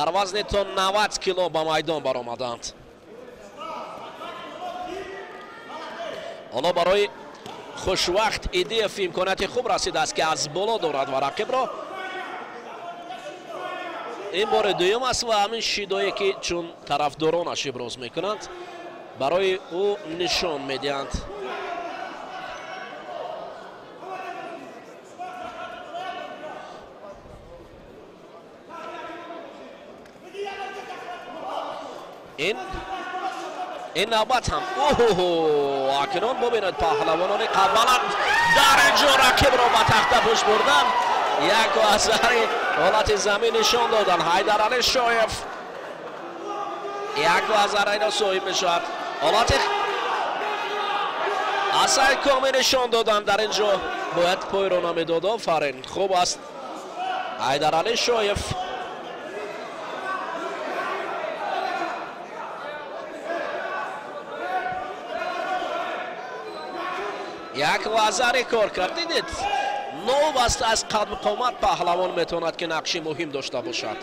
дар вазни то 90 кило ба майдон баромаданд. ҳоло барои хушвақт Идиев имконияти хуб расидааст ки аз боло дорад ва рақибро. ин бори дуюм аст ва ҳамин шидое ки чун тарафдоронаш иброз мекунанд барои ӯ нишон медиҳанд. ин навбат ҳам акнун бубинед паҳлавонони қавваланд дар инҷо рақибро ба тахта пӯш бурдан як вазари ҳолати замин нишон додан. Ҳайдарали Шоев як вазариро соҳиб мешавад. ҳолати асай коми нишон додан дар инҷо бояд пойро намедод. офарин хуб аст Ҳайдарали Шоев. як вазари кор кард. дидед новаст аз қадми қомат паҳлавон метавонад ки нақши муҳим дошта бошад.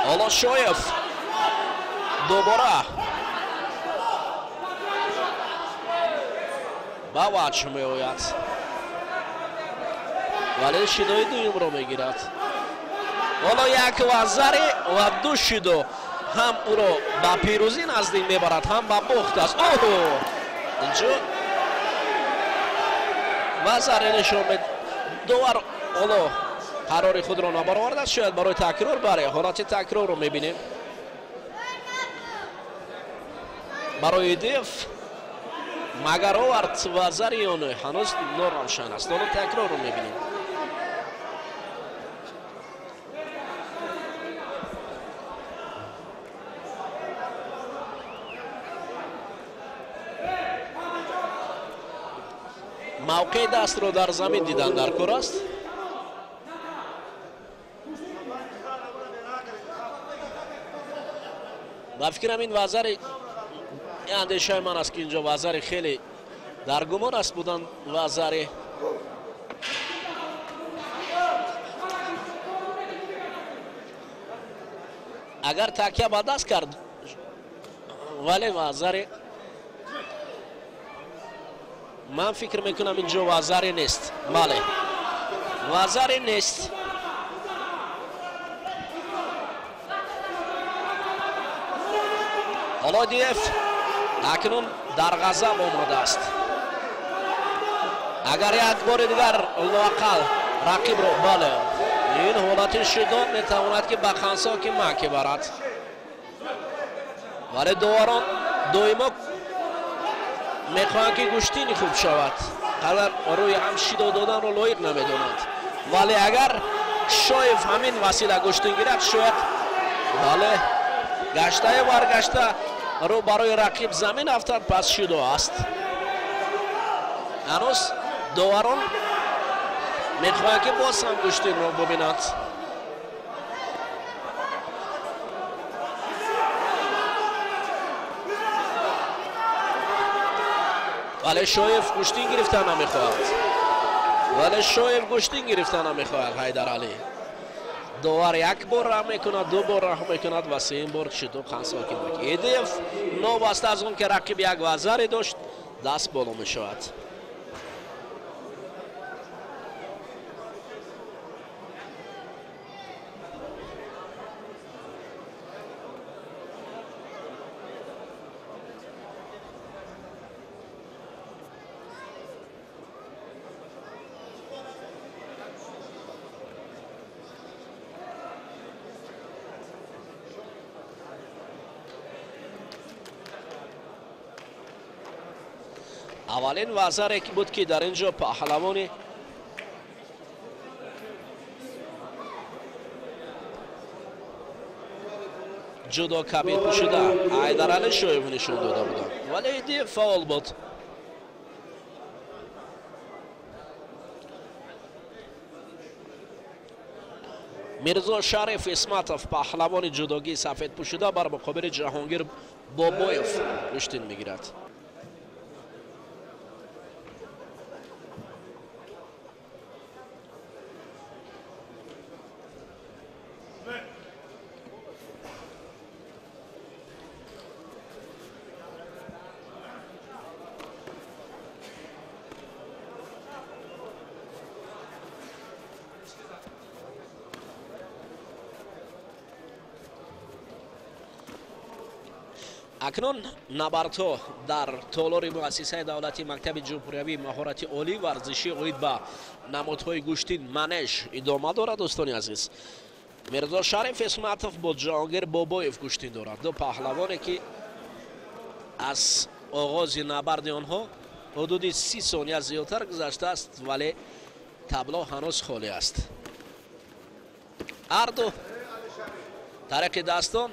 ҳоло Шоев дубора ба ваҷҳ меояд вале шидои дуюмро мегирад. ҳоло як вазари ва ду шидо ҳам ӯро ба пирӯзӣ наздик мебарад, ҳам ба бохт аст. инҷо вазаре нишон мед довар ҳоло қарори худро набаровардаст. шояд барои такрор баре ҳолати такрорро мебинем барои Идиев. магар овард вазари ё не ҳанӯз норавшан аст. ҳоло такрорро мебинем. мавқеи дастро дар замин дидан дар кор аст. ба фикрам ин вазари андешаи ман аст ки инҷо вазари хеле дар гумон аст будан вазари агар такя ба даст кард вале вазари ман фикр мекунам инҷо вазаре нест. бале вазаре нест. ҳоло Идиев акнун дар ғазаб омадааст. агар як бори дигар лоақал рақибро бале ин ҳолати шидод метавонад ки ба хансоки маки барад. вале доварон доимо мехоҳанд ки гӯштини хуб шавад. қадар рӯи ҳам шидо доданро лоиқ намедонанд. вале агар Шоев ҳамин васила гӯштин гирад шояд бале гаштае баргашта рӯ барои рақиб замин афтад. пас шидо аст. ҳанӯз доварон мехоҳанд ки боз ҳам гӯштинро бубинанд. вале Шоев гӯштин гирифта намехоҳад. вале Шоев гӯштин гирифта намехоҳад. Ҳайдарали довар як бор раҳм мекунад, ду бор раҳм мекунад ва сеюм бор читу қансоки мекунад. Идиев новаста аз он ки рақиб як вазаре дошт даст боло мешавад. аввалин вазаре ки буд ки дар инҷо паҳлавони ҷудо кабир пӯшида Ҳайдарали Шоев нишон дода буданд. вале Идиев фаъол буд. мирзо Шариф Исматов паҳлавони ҷудогии сафед пӯшида бар муқобили Ҷаҳонгир Бобоев куштин мегирад. акнун набардҳо дар толори муассисаи давлати мактаби ҷумҳуриявии маҳорати олӣ варзишӣ оид ба намудҳои гӯштин манеж идома дорад. дӯстони азиз, мирзо шариф исматов бо ҷаҳонгир бобоев гӯштин дорад. ду паҳлавоне ки аз оғози набарди онҳо ҳудуди 30 сония зиёдтар гузаштааст, вале табло ҳанӯз холӣ аст. ҳарду тариқи дастон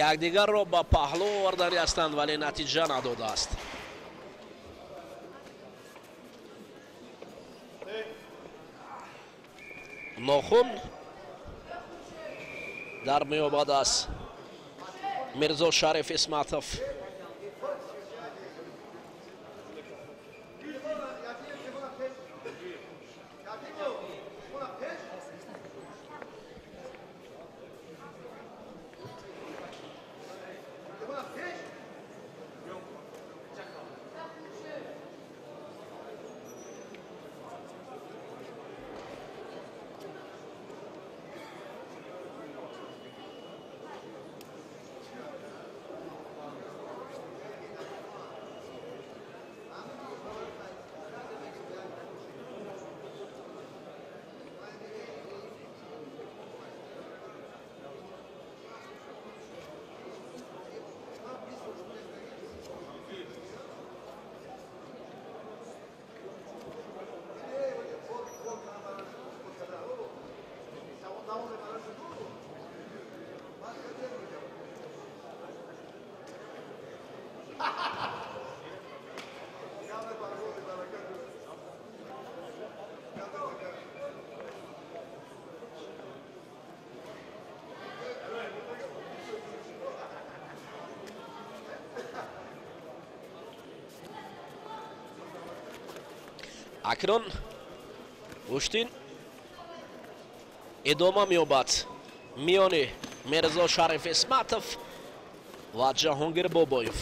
якдигарро ба паҳлӯ овардани ҳастанд, вале натиҷа надодааст. нохун дар меёбад аз мирзо шариф исматов. акнун гӯштин идома меёбад миёни мирзо шариф исматов ва ҷаҳонгир бобоев.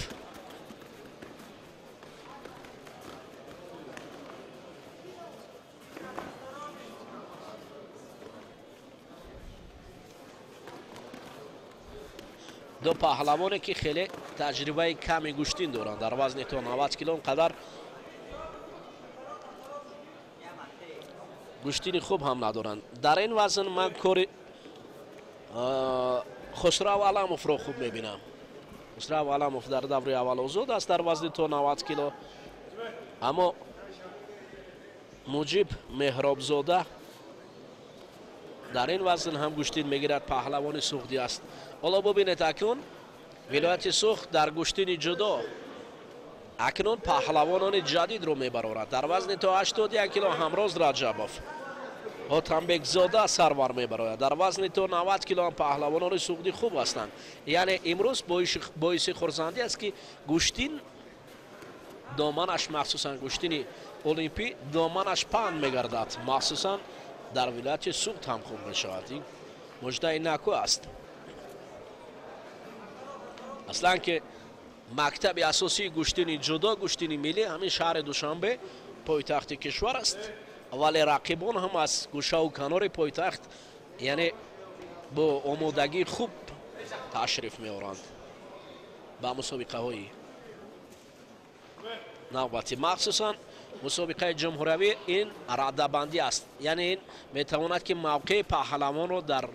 ду паҳлавоне ки хеле таҷрибаи ками гӯштин доранд, дар вазни то 90 кило қадар гӯштини хуб ҳам надоранд. дар ин вазн ман кори хусрав аламовро хуб мебинам. хусрав аламов дар даври аввал озод аст дар вазни то 90 кило, аммо муҷиб меҳробзода дар ин вазн ҳам гӯштин мегирад, паҳлавони суғдӣ аст. ҳоло бубинед акнун вилояти суғд дар гӯштини ҷудо акнун паҳлавонони ҷадидро мебарорад. дар вазни то 81 кило ҳамроз раҷабов, ҳотамбекзода сарвар мебарояд. дар вазни то 90 кило ҳам паҳлавонони суғдӣ хуб ҳастанд. яъне имрӯз боиси хурсандӣ аст ки гӯштин доманаш, махсусан гӯштини олимпӣ доманаш паҳн мегардад, махсусан дар вилояти суғд ҳам хуб мешавад. ин муҷдаи наку аст. аслан ки мактаби асосии гӯштини ҷудо, гӯштини миллӣ ҳамин шаҳри душанбе пойтахти кишвар аст, вале рақибон ҳам аз гӯшаву канори пойтахт яъне бо омодагии хуб ташриф меоранд ба мусобиқаҳои навбатӣ. махсусан мусобиқаи ҷумҳуриявӣ ин раддабандӣ аст, яъне ин метавонад ки мавқеи паҳлавонро дар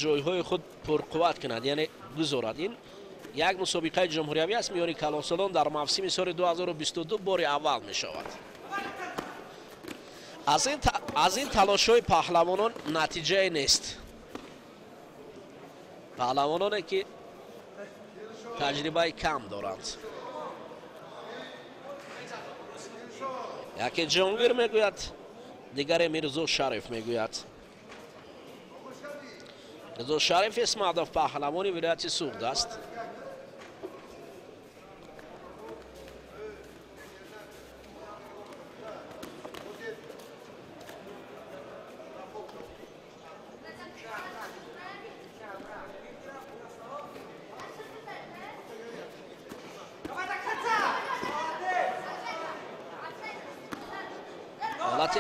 ҷойҳои худ пурқувват кунад, яъне гузорад. ин як мусобиқаи ҷумҳуриявӣ аст миёни калонсолон дар мавсими соли 2022 бори аввал мешавад. аз ин талошҳои паҳлавонон натиҷае нест. паҳлавононе ки таҷрибаи кам доранд. яке ҷоҳонгир мегӯяд, дигаре мирзо шариф мегӯяд. мирзо шариф исматов паҳлавони вилояти суғд аст. ҳолати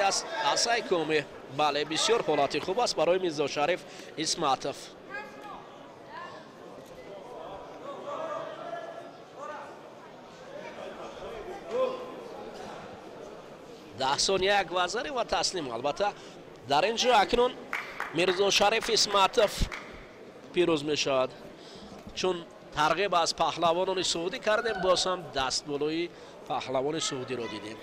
асай коми, бале бисёр ҳолати хуб аст барои мирзо шариф исматов. 10 ثانیه یک وزنی و تسلیم. البته در اینجا اکنون میرزا شریف اسماتوف پیروز می شود، چون ترغیب از پهلوانان سعودی کردیم، باز هم دست بالای پهلوان سعودی رو دیدیم.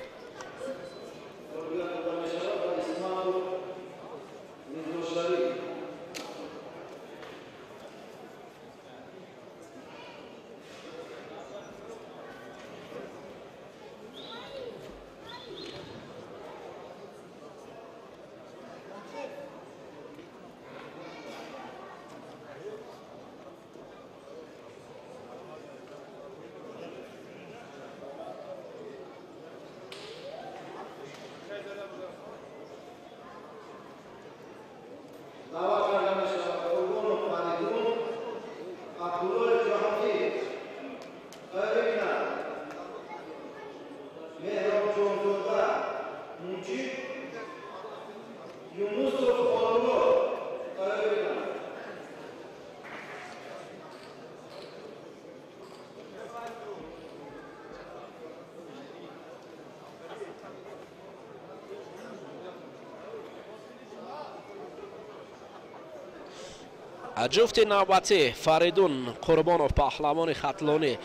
جفت نوبتی فریدون قربانوف پهلوان خطلانی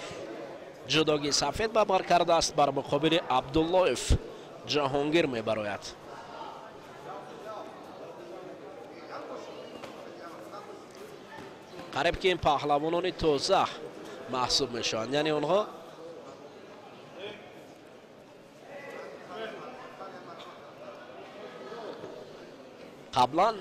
جداگی سفید به بر کرده است، بر مقابل عبداللهف جهانگیر می براید. قریب که این پهلوانان تازه محسوب می شوند، یعنی اونها قبلا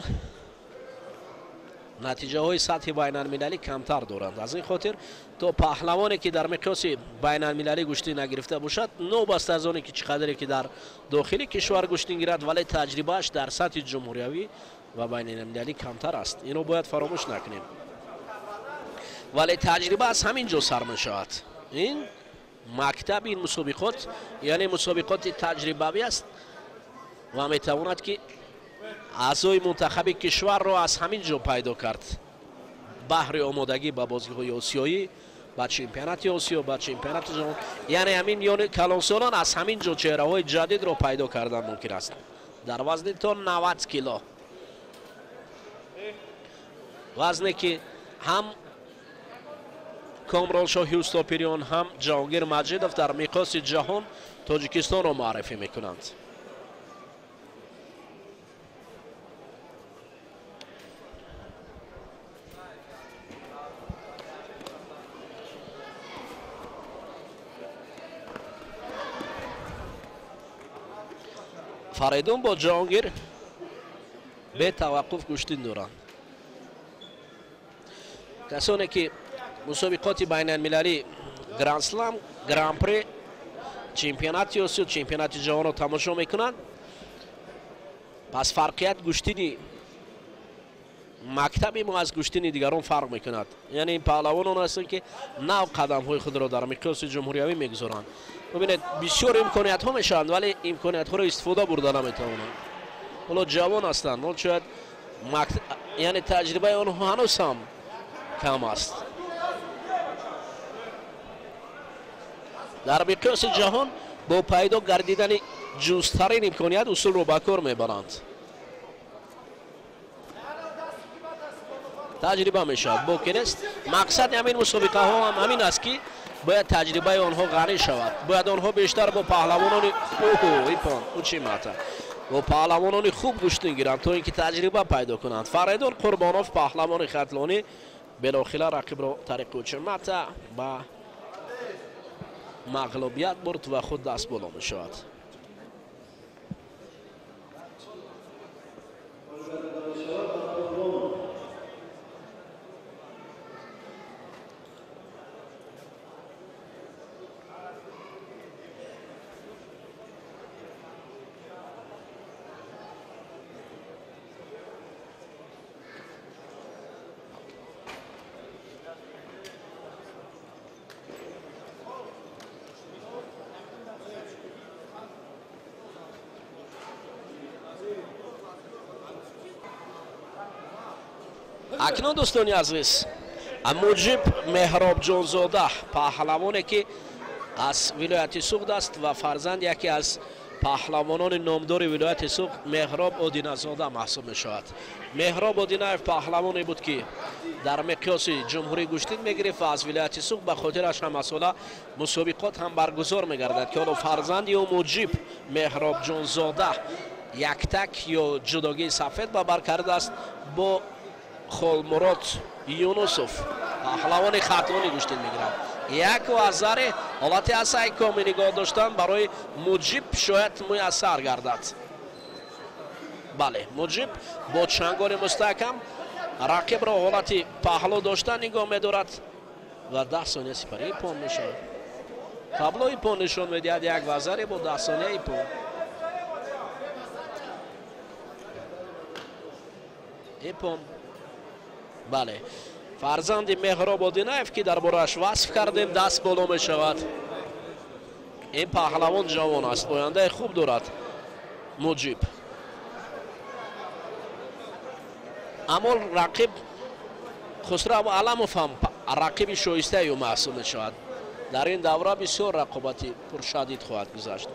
نتیجه های سطح بین المللی کمتر دارند. از این خاطر تو پهلوانی که در مقیاس بین المللی گشتی نگرفته باشد، نو بست از آنی که چقدری که در داخل کشور گشتی گیرد، ولی تجربهش در سطح جمهوریوی و بین المللی کمتر است. اینو باید فراموش نکنیم. ولی تجربه از همین جا سر می شود. این مکتب این مسابقات یعنی مسابقات تجربوی است و می تواند که اعضای منتخب کشور را از همین جا پیدا کرد. بهر آمادگی به بازی‌های آسیایی، به چمپیونات آسیا، به چمپیونات جهان، یعنی همین یعنی کلانسالان از همین جا چهره‌های جدید را پیدا کردن ممکن است. در وزن تا 90 کیلو وزنی که هم کامران شاه یوستاپیریان هم جهانگیر مجیدوف در مقیاس جهان تاجیکستان را معرفی میکنند. فریدون با جهانگیر به توقف گشتین دارند. کسانی که مسابقات بین المللی گراند سلام، گراند پری، چمپیونات آسیا، چمپیونات جهان را تماشا میکنند، پس فرقیت گشتینی مکتب ما از گشتین دیگران فرق میکند. یعنی این پهلوانان هستند که نو قدم های خود را در مقیاس جمهوریوی میگذارند. ببینید بسیار امکانیت ها میشند ولی امکانیت ها را استفاده برده نمیتوانند. حالا جوان هستند، حالا شاید یعنی تجربه آنها هنوز هم کم است. در مقیاس جهان با پیدا گردیدن جزترین امکانیت اصول رو به کار میبرند. تجربه میشود باید است. مقصد همین مسابقه ها هم همین است که باید تجربه آنها غنی شود. باید آنها بیشتر با پهلوانان با پهلوانان خوب گشتن گیرند تا اینکه تجربه پیدا کنند. فریدون قربانوف پهلوان خطلانی بلاخره رقیب را طریق چمت با مغلوبیت برد و خود دست بالا می شود. اکنون دوستانی عزیز موجب مهراب جانزاده پهلوانی که از ولایت سوخت است و فرزند یکی از پهلوانان نامدار ولایت سوق مهراب آدینه‌زاده محسوب می شود. مهراب آدینه‌یف پهلوانی بود که در مقیاس جمهوری گشتین میگرفت و از ولایت سوق به خاطرش هم مسئله مسابقات هم برگزار میگردد که حالا فرزندی و مجیب مهراب جان زاده یک تک یا جداگی سفید به بر کرده است با خالمراد یونوسوف پهلوان خاتونی گشتین میگیرد. یک و ازاره حالت اسای کامی نگاه داشتن برای مجیب شاید میسر گردد. بله مجیب با چنگال مستحکم رقیب را حالت پهلو داشتن نگاه میدارد و 10 ثانیه سپری پون میشود. تابلوی پون نشون میدهد یک وزاری با 10 ثانیه پون. ایپون بله فرزند مهراب آدینه‌یف که درباره‌اش وصف کردیم دست بالا می شود. این پهلوان جوان است، آینده خوب دارد مجیب. اما رقیب خسرو علموف هم رقیب شایسته او محسوب می شود. در این دوره بسیار رقابتی پرشدید خواهد گذشت.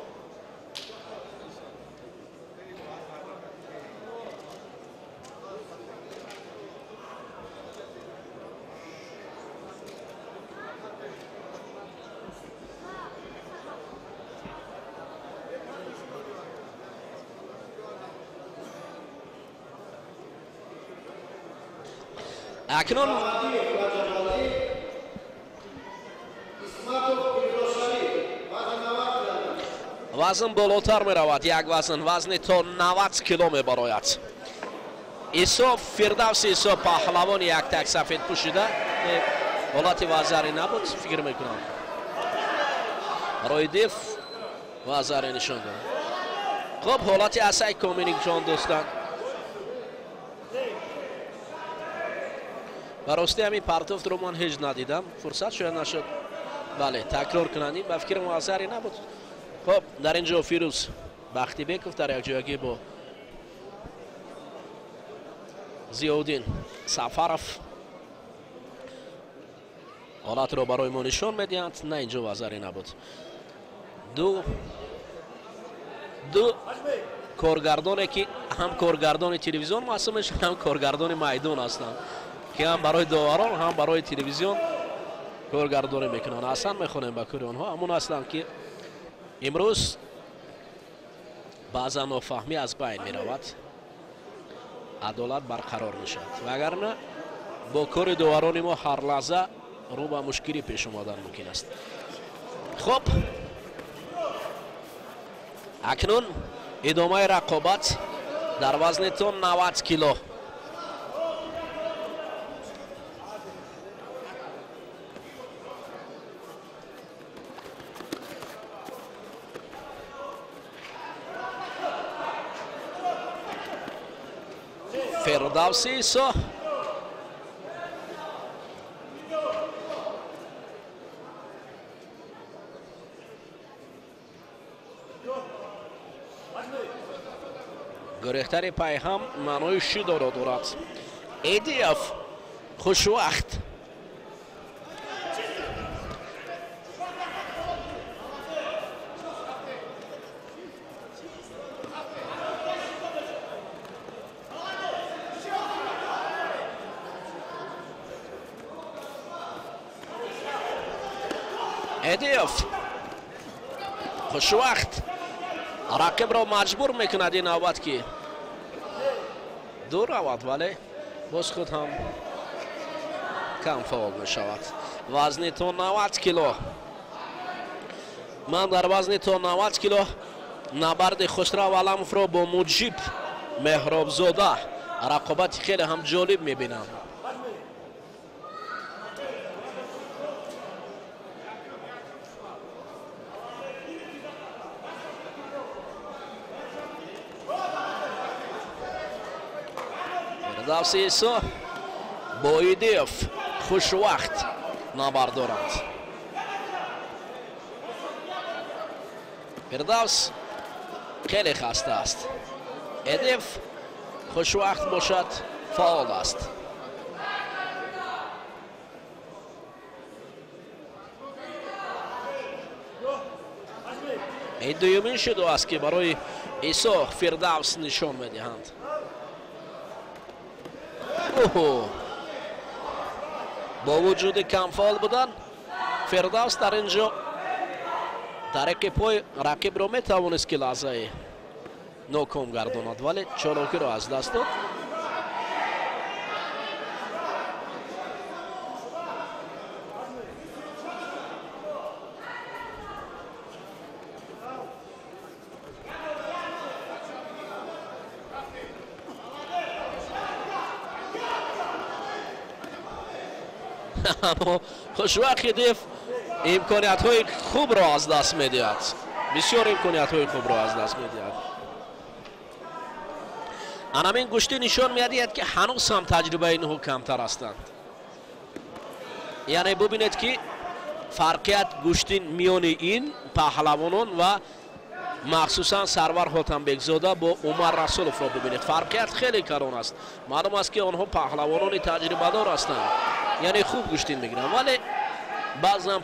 اکنون وزن بالاتر می رود. یک وزن تا 90 کیلو می براید. ایسا فردوس ایسا پهلوان یک تک سفید پوشیده حالت وزری نبود فکر میکنم. برای دیف وزری نشان داد. خب حالت اسای کامینگ جان دوستان براستی همین پرتوفت رو من هیچ ندیدم فرصت شاید نشد بله تکرار کنندیم به فکر موثری نبود. خب در اینجا فیروز بختی بیکوف در یک جایگی با زیاودین سفرف حالت رو برای ما نشان میدهند. نه اینجا وزری نبود. دو کارگردانی که هم کارگردان تلویزیون محسوب میشن هم کارگردان میدان هستند که هم برای داوران هم برای تلویزیون کارگردانی میکنن. اصلا میخونیم با کار آنها همون هستند که امروز بعضا نافهمی از بین میرود عدالت برقرار میشد وگرنه با کار داوران ما هر لحظه رو به مشکلی پیش آمدن ممکن است. خب اکنون ادامه رقابت در وزن تا 90 کیلو. فردوسی ایسا گریختر پای هم معنای شی دارد. ایدیف خوشوقت ایدیف خوشوقت رقیب را مجبور میکند این نوبت که دور رود ولی باز خود هم کم فعال میشود. وزن تا 90 کیلو. من در وزن تا 90 کیلو نبرد خسرو علموف را با مجیب مهراب زاده رقابت خیلی هم جالب میبینم. فردوس ایسا با ایدیف خوشوقت نبرد دارند. فردوس خیلی خسته است. ایدیف خوشوقت باشد فعال است. این دومین شدو است که برای ایسا فردوس نشان میدهند. با وجود کم فال بودن فردوس در اینجا در پای رقیب رو میتوانست که لحظه ناکام گرداند، ولی چالاکی رو از دست داد. اما خوشوقت دیف امکانیت های خوب را از دست میدهد، بسیار امکانیت های خوب را از دست میدهد. همین گشتی نشان میدهد که هنوز هم تجربه اینها کمتر هستند. یعنی ببینید که فرقیت گشتین میان این پهلوانان و مخصوصا سرور حاتم‌بکزاده با عمر رسولوف را ببینید، فرقیت خیلی کلان است. معلوم است که آنها پهلوانان تجربه دار هستند، یعنی خوب گشتین میگیرن، ولی بعضا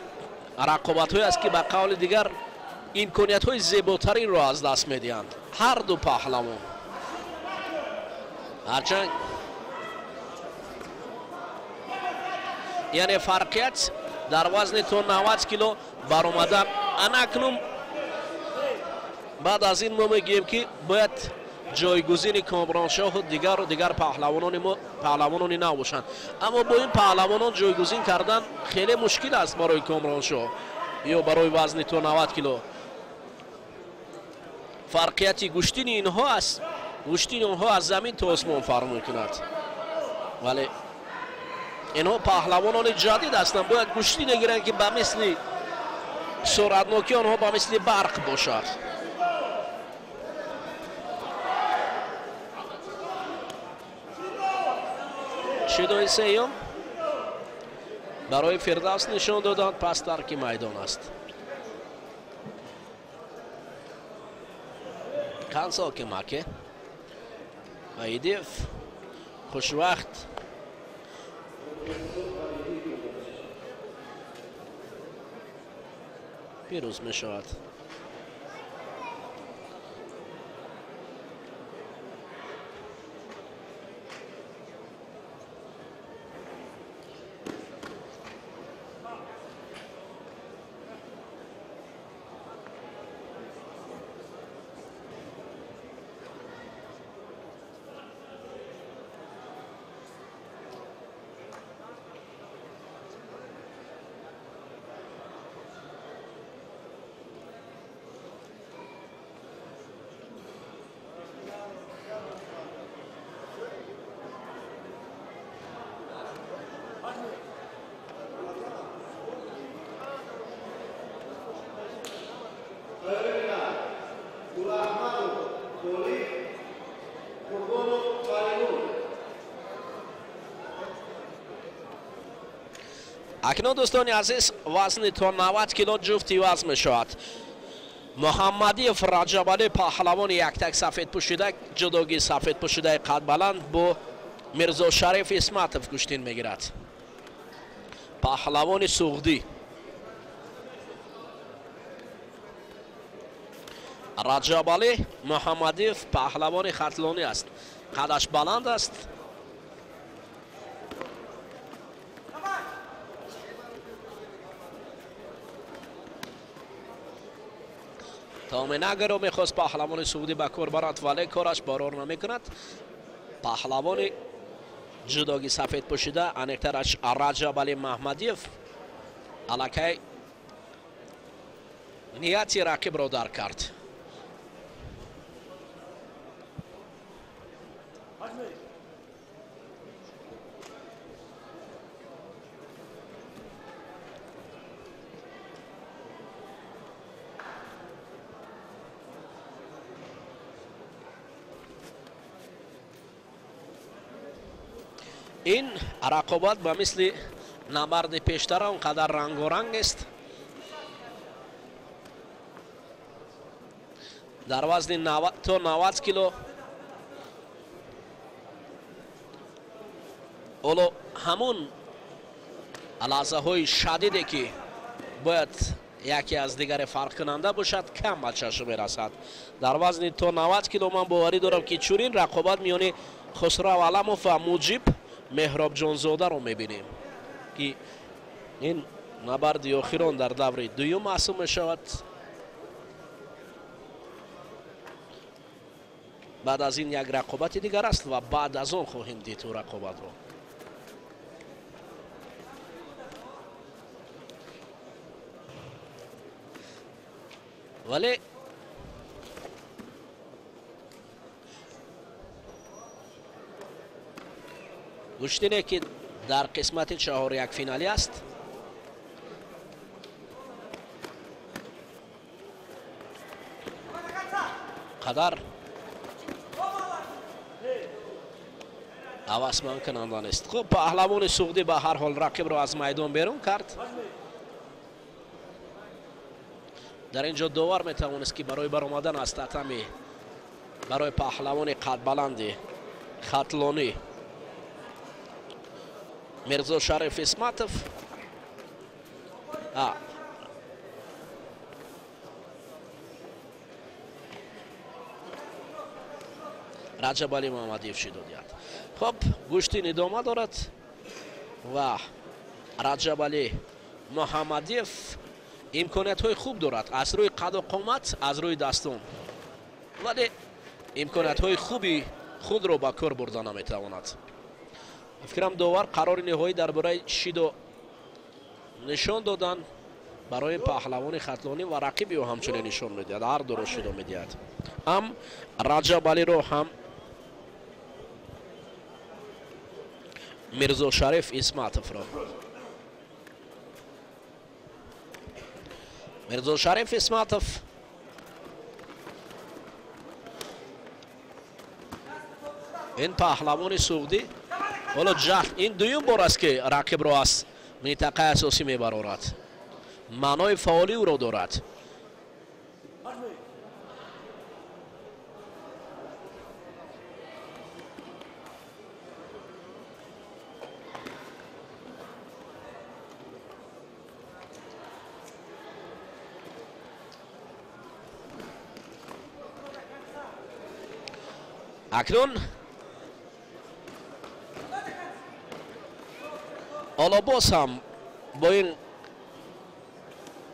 رقابت های است که به قول دیگر امکانیت های زیباتری را از دست میدهند هر دو پهلوان. هرچند یعنی فرقیت در وزن تا 90 کیلو برآمدن انکنون بعد از این ما میگیم که باید جایگزین کامرانشاه و دیگر پهلوانان نباشند، اما با این پهلوانان جایگزین کردن خیلی مشکل است برای کامرانشاه یا برای وزن تا 90 کیلو. فرقیت گشتین اینها است، گشتین اونها از زمین تا آسمان فرق میکند، ولی اینها پهلوانان جدید هستند، باید گشتین نگیرند که به مثل سرعتناکی آنها به مثل برق باشد. شدوی سیوم برای فردوس نشان دادند، پس ترک میدان است. کنسا که مکه ایدیف خوشوقت پیروز می شود. اکنون دوستان عزیز وزن تا 90 کیلو جفتی وزن می شود. محمدی رجبالی پهلوان یک تک سفید پوشیده، جداگی سفید پوشیده قد بلند با میرزا شریف اسمتوف کشتین میگیرد. پهلوان سوغدی رجبالی محمدی پهلوان خطلانی است، قدش بلند است. تامینگر رو میخواست پهلوان سعودی به کار برد، ولی کارش بارور نمیکند. پهلوان جداگی سفید پوشیده انکترش رجبالی محمدیف الکی نیتی رقیب رو درک کرد. این رقابت به مثل نبرد پیشتر اونقدر رنگ و رنگ است. در وزن 90 تا 90 کیلو اولو همون لحظه های شدیدی که باید یکی از دیگر فرق کننده باشد کم به چشم میرسد. در وزن تا 90 کیلو من باوری دارم که چورین رقابت میان خسرو علموف و موجب مهراب جانزاده رو میبینیم که این نبرد آخران در دور دوم محسوب میشود. بعد از این یک رقابت دیگر است و بعد از آن خواهیم دید تو رقابت رو. ولی گوشتینه که در قسمت 4 یک فینالی است. قدر عوضمان کنندان است. خب پهلوان سوختی به هر حال رقیب را از میدان بیرون کرد. در اینجا داور میتوانست که برای برآمدن از تتمی برای پهلوان قد بلندی خطلانی میرزا شریف اسمتوف رجب علی محمدیف شدودیت. خب گوشتین ادامه دارد و رجب علی محمدیف امکانیت های خوب دارد از روی قد و قامت، از روی دستان، ولی امکانیت های خوبی خود را با کار برده نمیتواند. فکرم داور قرار نهایی درباره شیدو نشان دادن برای پهلوان خطلانی و رقیبی او همچنین نشان میدهد. هر دو را شیدو میدهد، هم رجب علی رو هم میرزا شریف اسمتوف را. میرزا شریف اسمتوف این پهلوان سعودی حالا جهل این دویم بار است که رقیب را از منطقه اساسی میبرارد. معنای فعالی او را دارد. اکنون حالا باز هم با این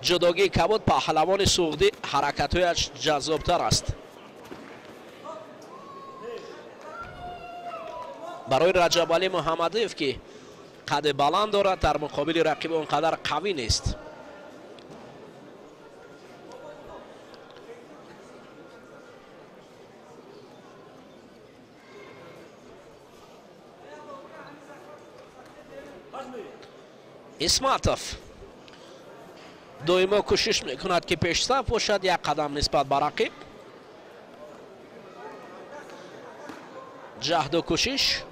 جداگی کبود پهلوان سعودی حرکت‌هایش جذابتر است. برای رجب علی محمدیف که قد بلند دارد در مقابل رقیب اونقدر قوی نیست. اسمتوف دویما کوشش میکند که پیش صف باشد، یک قدم نسبت به رقیب. جهد و کوشش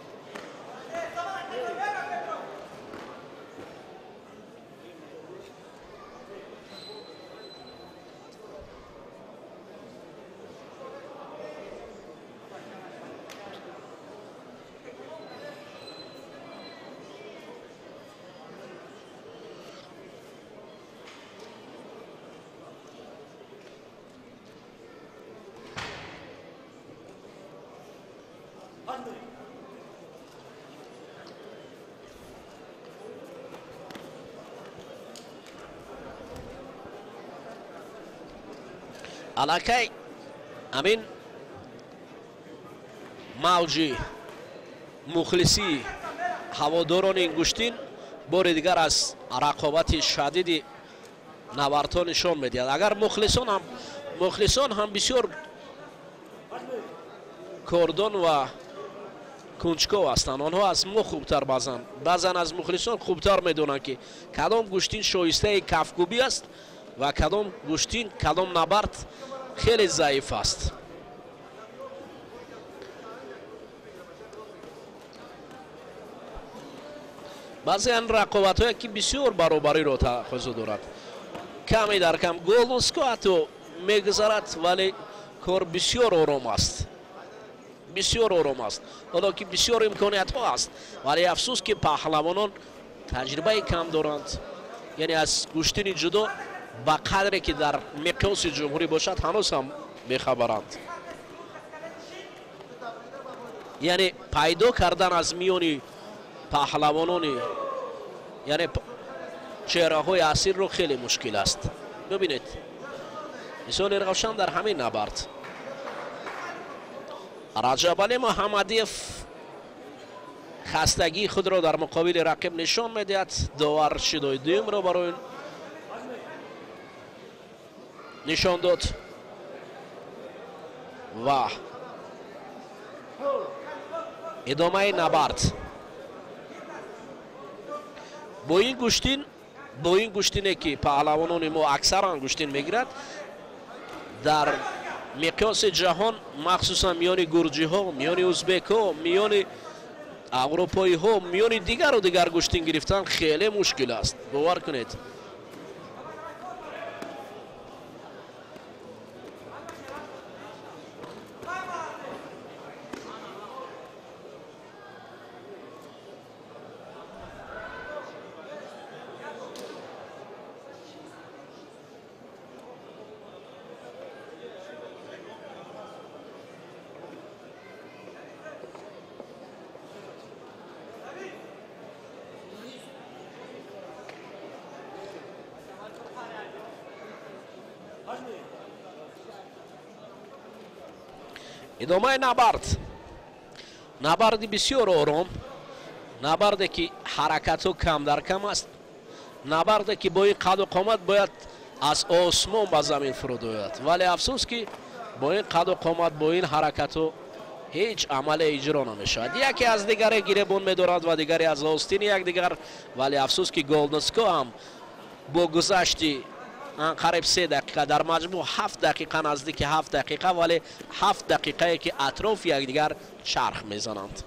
علاقه امین موجی مخلصی هواداران انگشتین بار دیگر از رقابت شدید نبردها نشان میدهد. اگر مخلصان هم بسیار کردان و کنجکاو هستند، آنها از ما خوبتر بعضن از مخلصان خوبتر میدونند که کدام گوشتین شایسته کفگوبی است و کدام گوشتین کدام نبرد خیلی ضعیف است. بعضی این رقابت هایی که بسیار برابری را تقاضا دارد، کمی در کم گل اسکواتو میگذارد ولی کار بسیار آرام است، بسیار آرام است. حالا که بسیار امکانیت ها است ولی افسوس که پهلوانان تجربه کم دارند، یعنی از گوشتین جدا با قدری که در مقیاس جمهوری باشد هنوز هم بیخبرند. یعنی پیدا کردن از میانی پهلوانانی یعنی چهره‌های اصیل رو خیلی مشکل است. ببینید مثال روشن در همین نبرد رجب علی محمدیف خستگی خود را در مقابل رقیب نشان میدهد. داور شدای دوم را برای نشان داد و ادامه نبرد با این گوشتینه که پهلوانان ما اکثرا گوشتین میگیرد در مقیاس جهان مخصوصا میان گرجی ها، میان ازبک ها، میان اروپایی ها، میان دیگر و دیگر گوشتین گرفتن خیلی مشکل است. باور کنید. ادامه نبردی بسیار آرام، نبرده که حرکت ها کم در کم است، نبرده که با این قد و قامت باید از آسمان به زمین فرود آید، ولی افسوس که با این قد و قامت با این حرکت ها هیچ عمل اجرا نمیشود. یکی از دیگری گریبان میدارد و دیگری از آستین یک دیگر، ولی افسوس که گولدنسکا هم با گذشتی قریب 3 دقیقه در مجموع 7 دقیقه نزدیک 7 دقیقه ولی 7 دقیقه که اطراف یکدیگر چرخ میزنند.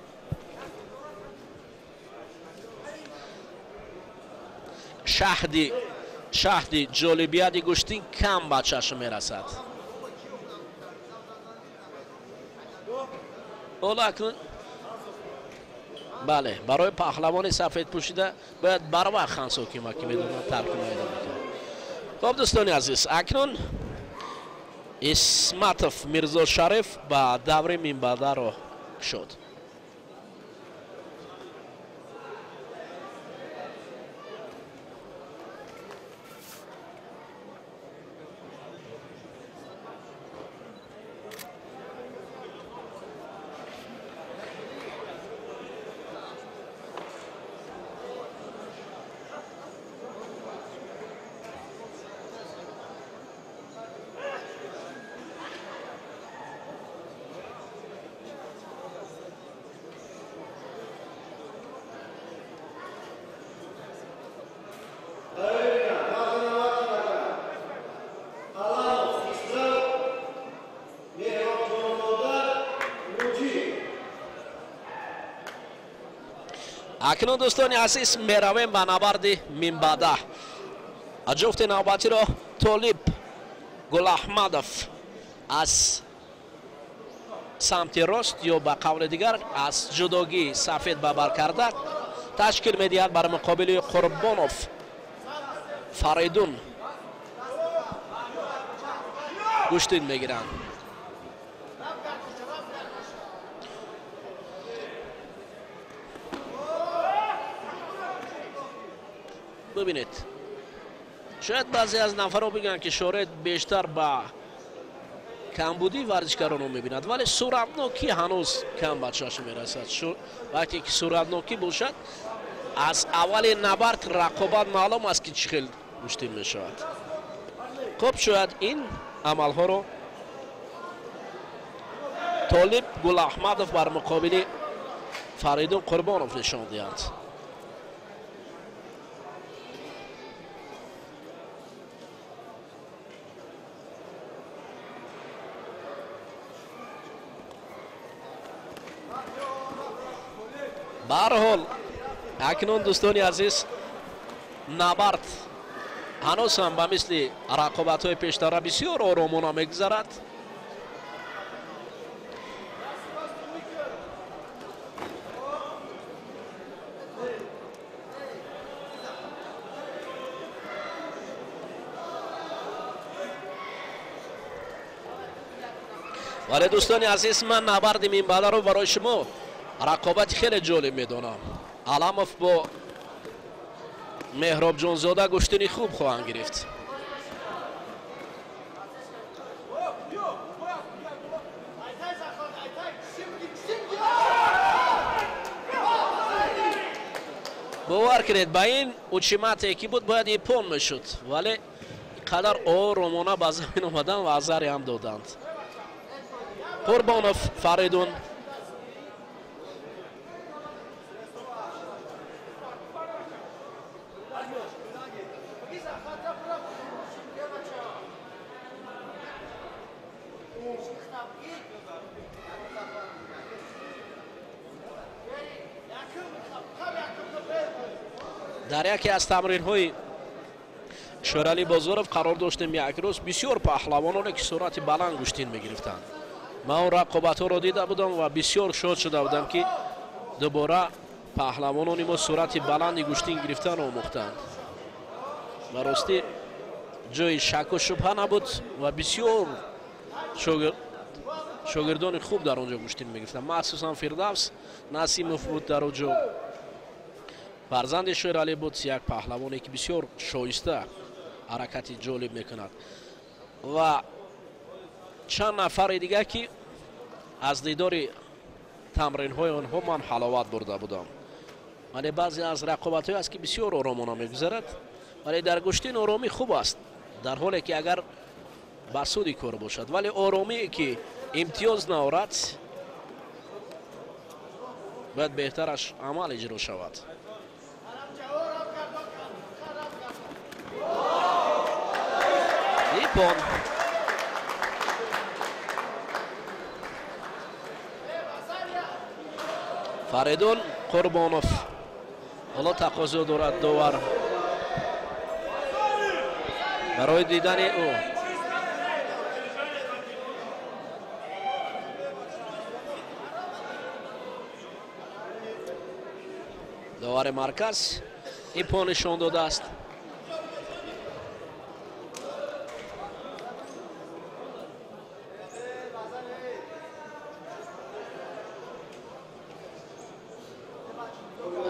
شهدی جالبیت گوشتین کم به چشم میرسد. بله برای پهلوان سفید پوشیده باید بر وقت خانسوکی ما که میدونم ترک میدونم. خب دوستان عزیز اکنون اسمتوف میرزا شریف به دور منبعه را شد. اکنون دوستان عزیز میرویم به نبرد منبعه. جفت نوبتی را طالب گل احمدوف از سمت راست یا به قول دیگر از جداگی سفید به بر کرده تشکیل میدهد بر مقابل قربانوف فریدون گوشتین میگیرند. ببینید شاید بعضی از نفرها بگن که شاید بیشتر با کمبودی ورزشکاران رو میبیند ولی صورتناکی هنوز کم به چشم میرسد. وقتی که صورتناکی باشد از اول نبرد رقابت معلوم است که چه خیلی گوشتین میشود. خب شاید این عملها رو طالب گل احمدوف بر مقابل فریدون قربانوف نشان دهند. به هر حال اکنون دوستان عزیز نبرد هنوز هم به مثل رقابت های پیشتر بسیار آرامانه میگذرد. ولی دوستان عزیز من نبرد این بالا رو برای شما رقابت خیلی جالب میدونم. علاموف با مهراب جانزاده گشتنی خوب خواهند گرفت. باور کنید با این اوچیماتی که بود باید ایپون میشد ولی قدر آرامانه به زمین اومدن و آزاری هم دادند. قربانوف فریدون در یکی از تمرین‌های شورالی بازارف قرار داشتیم یک روز بسیار پهلوانانی که سرعت بلند گشتین می‌گرفتند. من اون رقابت‌ها را دیده بودم و بسیار شاد شده بودم که دوباره پهلوانانی ما سرعت بلندی گشتین گرفتن و آموختند. و راستی جای شک و شبهه نبود و بسیار شاگردان خوب در اونجا گشتین می‌گرفتند. مخصوصا فردوس نسیموف بود در اونجا. فرزند شورالی بود، یک پهلوانی که بسیار شایسته حرکتی جالب میکند و چند نفر دیگه که از دیدار تمرین های آنها من حلاوت برده بودم. ولی بعضی از رقابت های است که بسیار آرامانه میگذرد ولی در گشتین آرامی خوب است در حالی که اگر بسودی کار باشد ولی آرامی که امتیاز نآورد باید بهترش عمل اجرا شود. ایپون فریدون قربانوف حالا تقاضا دارد داور برای دیدن او. داور مرکز ایپون نشان داده است.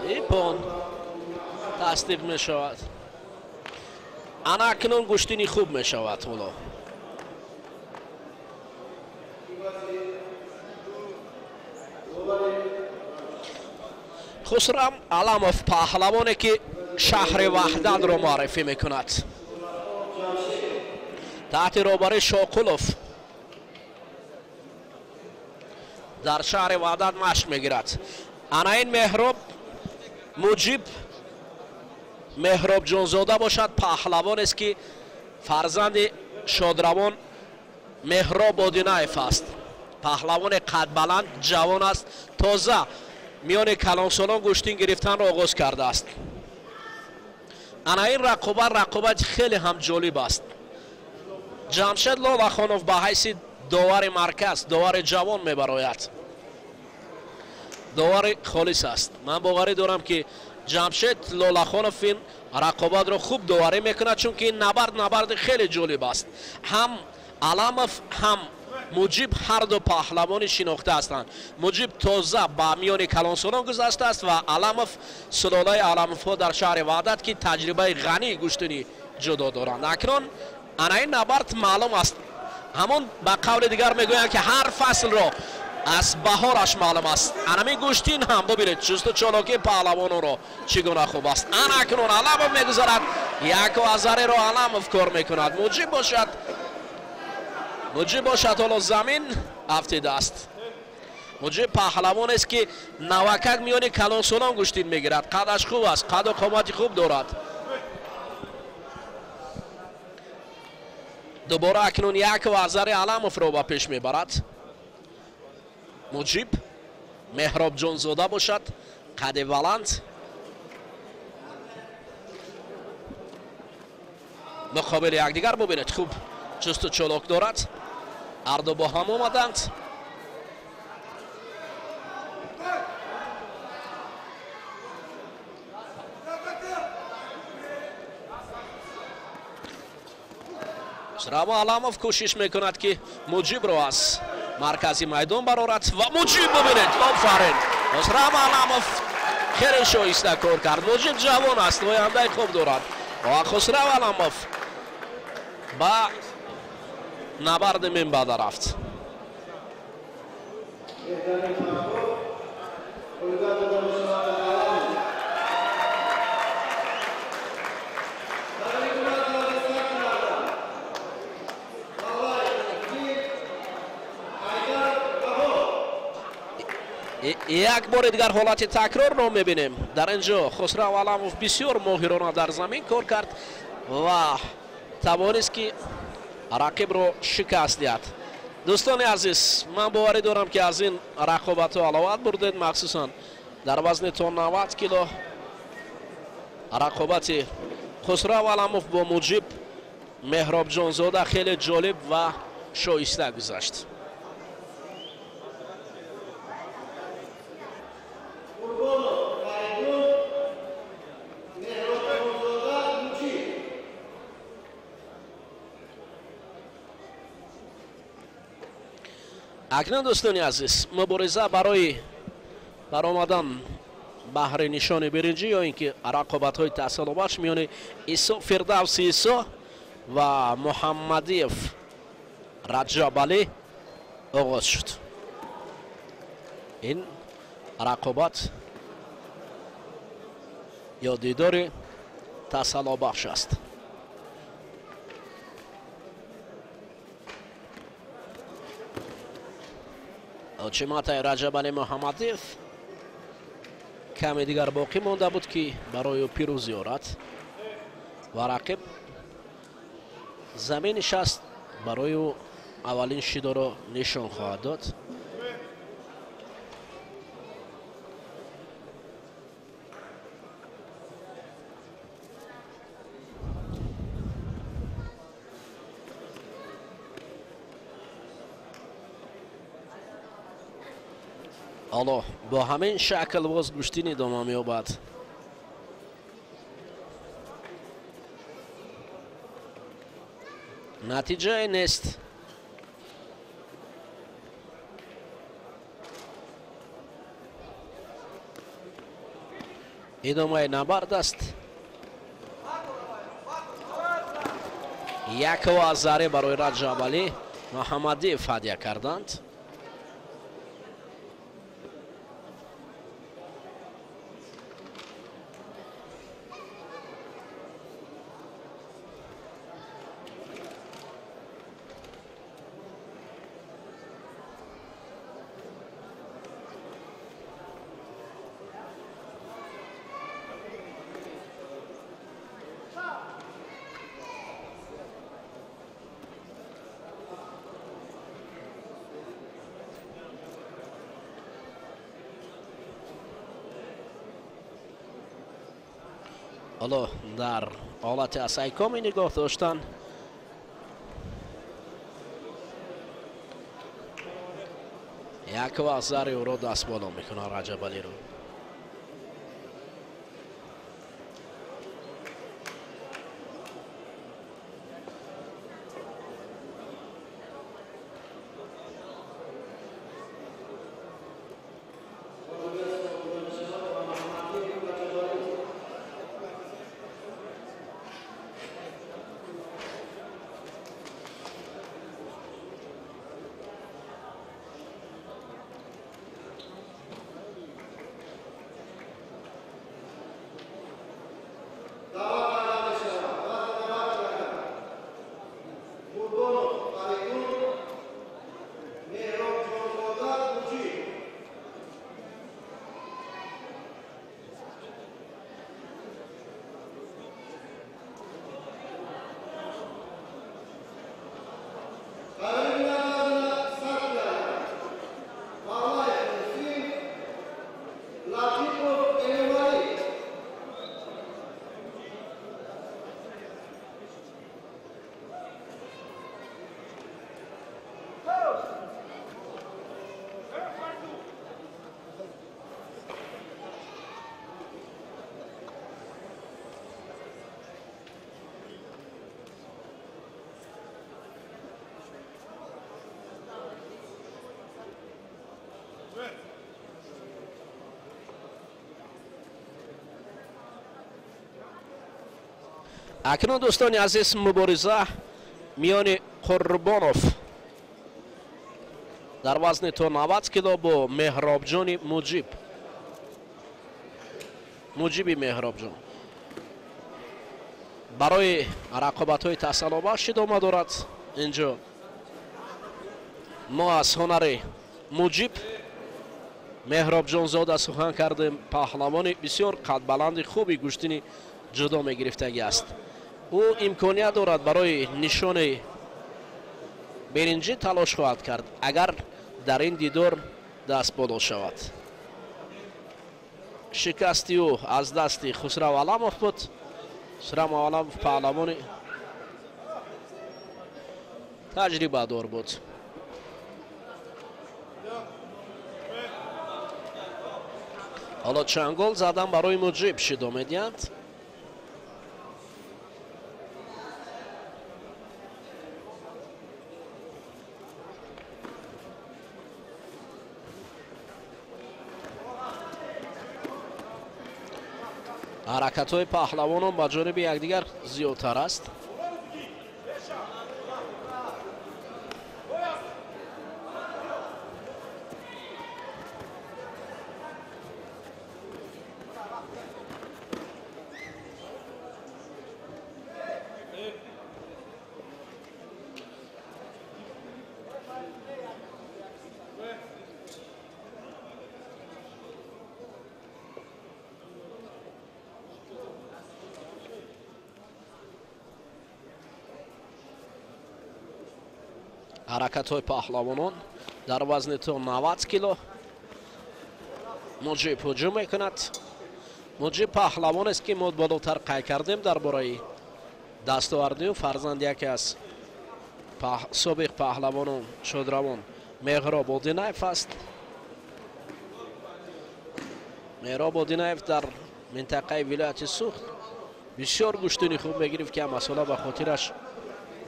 ایپون تصدیق می شود. انا اکنون گشتینی خوب می شود. حالا خسرو علاموف پهلوانی که شهر وحدت را معرفی می کند تحت رهبری شاقولوف در شهر وحدت مشق می گیرد. انا این مهراب مجیب مهراب جانزاده باشد پهلوان است که فرزند شادروان مهراب بادینایف است. پهلوان قد بلند جوان است تازه میان کلانسالان گشتین گرفتن را آغاز کرده است. انا این رقابت خیلی هم جالب است. جمشید لالخانوف به حیث داور مرکز داور جوان میبراید. داور خالص است. من باوری دارم که جمشید لالخانوف این رقابت را خوب داوری میکند چون که این نبرد خیلی جالب است. هم علاموف هم مجیب هر دو پهلوانی شناخته هستند. مجیب تازه با میان کلانسالان گذشته است و علاموف سلاله علاموف ها در شهر وحدت که تجربه غنی گشتنی جدا دارند. اکنون انا این نبرد معلوم است. همون با قول دیگر میگویند که هر فصل را از بهارش معلوم است. انمی گشتین هم ببینید چست و چالاکی پهلوانان را چگونه خوب است. انا اکنون علاموف میگذارد یک آزاری را علاموف کار میکند. مجیب باشد حالا زمین افتیده است. مجیب پهلوان است که نوکک میان کلانسالان گشتین میگیرد. قدش خوب است. قد و قامتی خوب دارد. دوباره اکنون یک آزاری علاموف را به پیش میبرد. مجیب مهراب جانزاده باشد قد بلند مقابل یکدیگر ببینید خوب چست و چالاک دارد. هر دو با هم آمدند. خسرو علاموف کوشش میکند که مجیب را از маркази майдон барорад ва муҷиб бубинед. офарин хусрав аламов хеле шоиста кор кард. муҷиб ҷавон аст, ояндаи хуб дорад. хусрав аламов ба набарди минбада рафт. як бори дигар ҳолати такрорро мебинем. дар ин ҷо хусрав аламов бисёр моҳирона дар замин кор кард ва тавонист ки рақибро шикаст диҳад. дӯстони азиз, ман боварӣ дорам ки аз ин рақобатҳо аловат бурдед, махсусан дар вазни то 90 кило рақобати хусрав аламов бо муҷиб меҳробҷонзода хеле ҷолиб ва шоиста гузашт. акнун дӯстони азиз, мубориза барои баромадан баҳри нишони биринҷӣ ё ин ки рақобатҳои таҳсилобахш миёни исо фирдавси исо ва муҳаммадиев раҷабалӣ оғоз шуд. ин рақобат ё дидори таҳсилобахш аст. чиматаи раҷабалӣ муҳаммадиев каме дигар боқӣ монда буд ки барои ӯ пирӯзӣ орад ва рақиб замин нишаст, барои ӯ аввалин шидоро нишон хоҳад дод. ҳоло бо ҳамин шакл боз гӯштин идома меёбад. натиҷае нест. идомаи набард аст. як ва заре барои раҷабалӣ муҳаммадиев ҳадя карданд. ҳоло дар ҳолати асайкоми нигоҳ доштан як ва зари ӯро дастболо мекунад раҷабалиро. اکنون دوستان عزیز مبارزه میان قربانوف در وزن تا 90 کیلو با مهراب جان موجیب مهراب جان برای رقابت های تسلابخش ادامه دارد. اینجا ما از هنر موجیب مهراب جان زاده سخن کردیم. پهلوان بسیار قد بلند خوبی گشتین جدا میگرفتگی است. او امکانیت دارد برای نشان برنجی تلاش خواهد کرد اگر در این دیدار دست بالا شود. شکستی او از دستی خسرو علموف بود. خسرو علموف پهلوان تجربه دار بود. حالا چند گل زدن برای موجب شده میدهند. حرکت های پهلوانان با جانب یکدیگر زیادتر است. حرکت های پهلوانان در وزن تا 90 کیلو. موجب هجوم میکند. موجب پهلوان است که ما بالاتر قید کردیم درباره دستاوردی و فرزند یکی از سابق پهلوانان شادروان مهراب آدینایف است. مهراب آدینایف در منطقه ولایت سوخت بسیار گشتنی خوب میگرفت که مسئله به خاطرش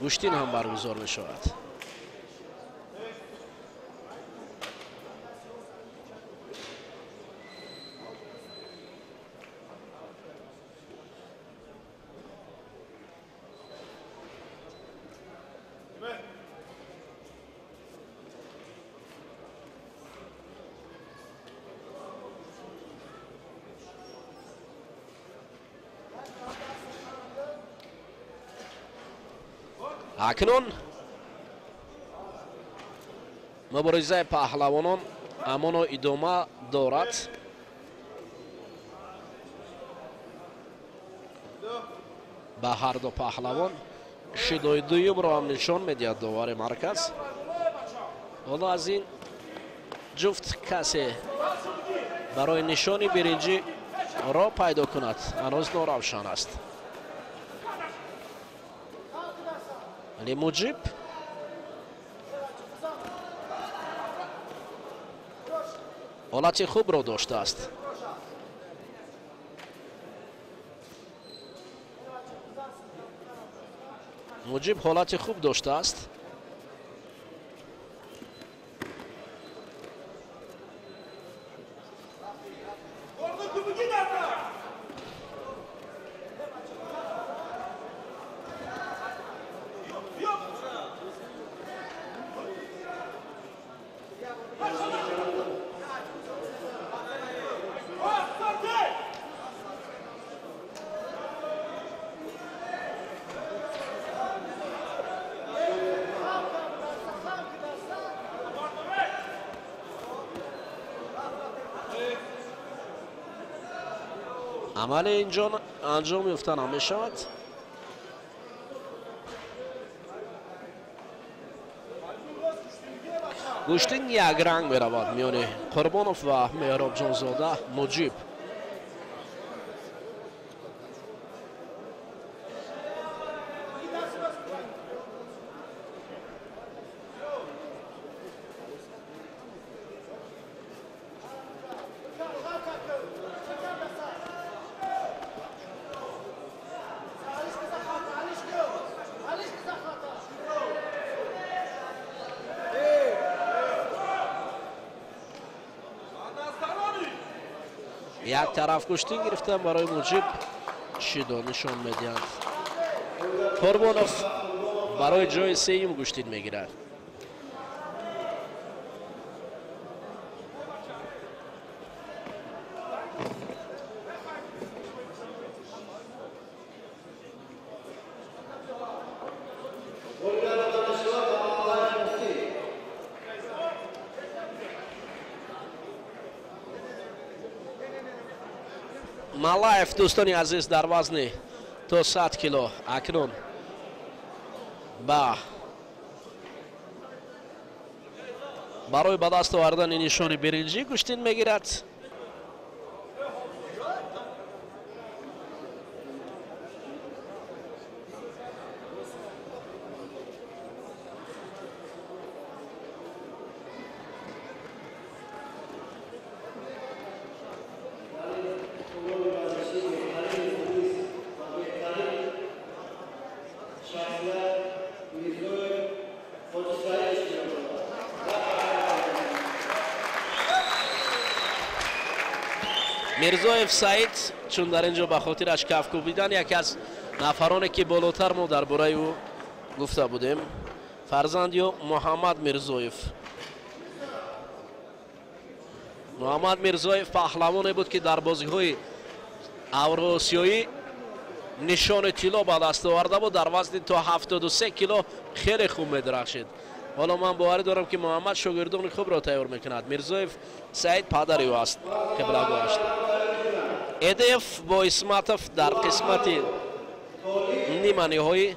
گشتین هم برگزار می شود. اکنون مبارزه پهلوانان اما ادامه دارد. به هر دو پهلوان شدای دویم را هم نشان میدهد داور مرکز. حالا از این جفت کسی برای نشانی برنجی را پیدا کند هنوز ناروشن است. ولی موجب حالت خوب را داشته است. موجب حالت خوب داشته است. عمل اینجا انجام یافتن هم شود. گشتین یک رنگ می رود میان قربانوف و مهراب جان زاده موجب. یک طرف کشتین گرفتن برای موجب شیدا نشان میدهند. Qurmonov برای جای سیم گوشتین میگیرد. малаев дӯстони азиз дар вазни то 100 кило акнун барои ба даст овардани нишони биринҷӣ куштин мегирад. мирзоев саид чун дар инҷо ба хотираш каф кӯбидан яке аз нафароне ки болотар мо дар бораи ӯ гуфта будем, фарзанди ӯ муҳаммад мирзоев. муҳаммад мирзоев паҳлавоне буд ки дар бозиҳои авроосиёӣ нишони тилло ба даст оварда буд. дар вазни то 73 кило хеле хуб медарахшид. ҳоло ман боварӣ дорам ки муҳаммад шогирдони хубро тайёр мекунад. мирзоев саид падари ӯ аст. қиблагоҳашт эдеев бо исматов дар қисмати ниманиҳоӣ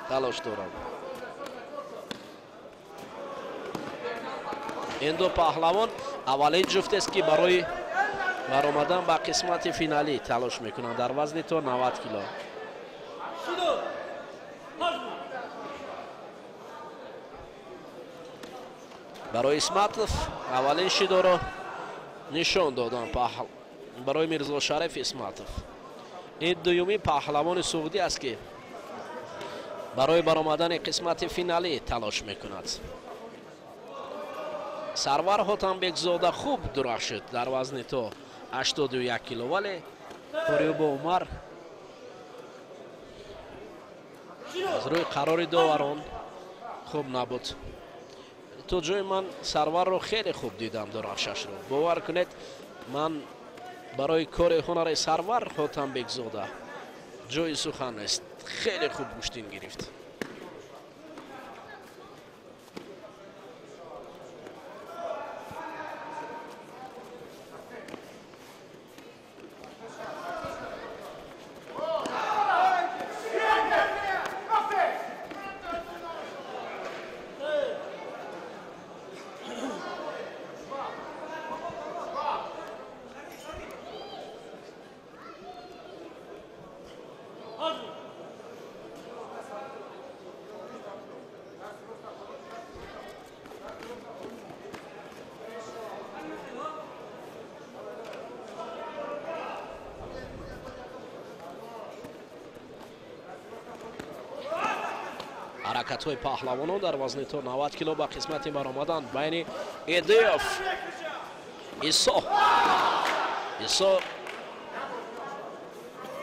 талош доранд. ин ду паҳлавон аввалин ҷуфтест ки барои баромадан ба қисмати финалӣ талош мекунанд дар вазни то 90 кило. барои исматов аввалин шидоро нишон додан барои мирзошариф исматов. ин дуюми паҳлавони суғдӣ аст ки барои баромадани қисмати финалӣ талош мекунад. сарвар ҳотанбекзода хуб дурахшид дар вазни то 81 кило, вале Ҳориёба Умар аз рӯи қарори доварон хуб набуд. то ҷои ман сарварро хеле хуб дидам дурахшашро. бовар кунед, ман барои кори ҳунари сарвар ҳотанбекзода ҷои сухан нест. хеле хуб куштин гирифт. ҳаракатҳои паҳлавонон дар вазни то 90 кило ба қисмати баромадан байни эдеев исо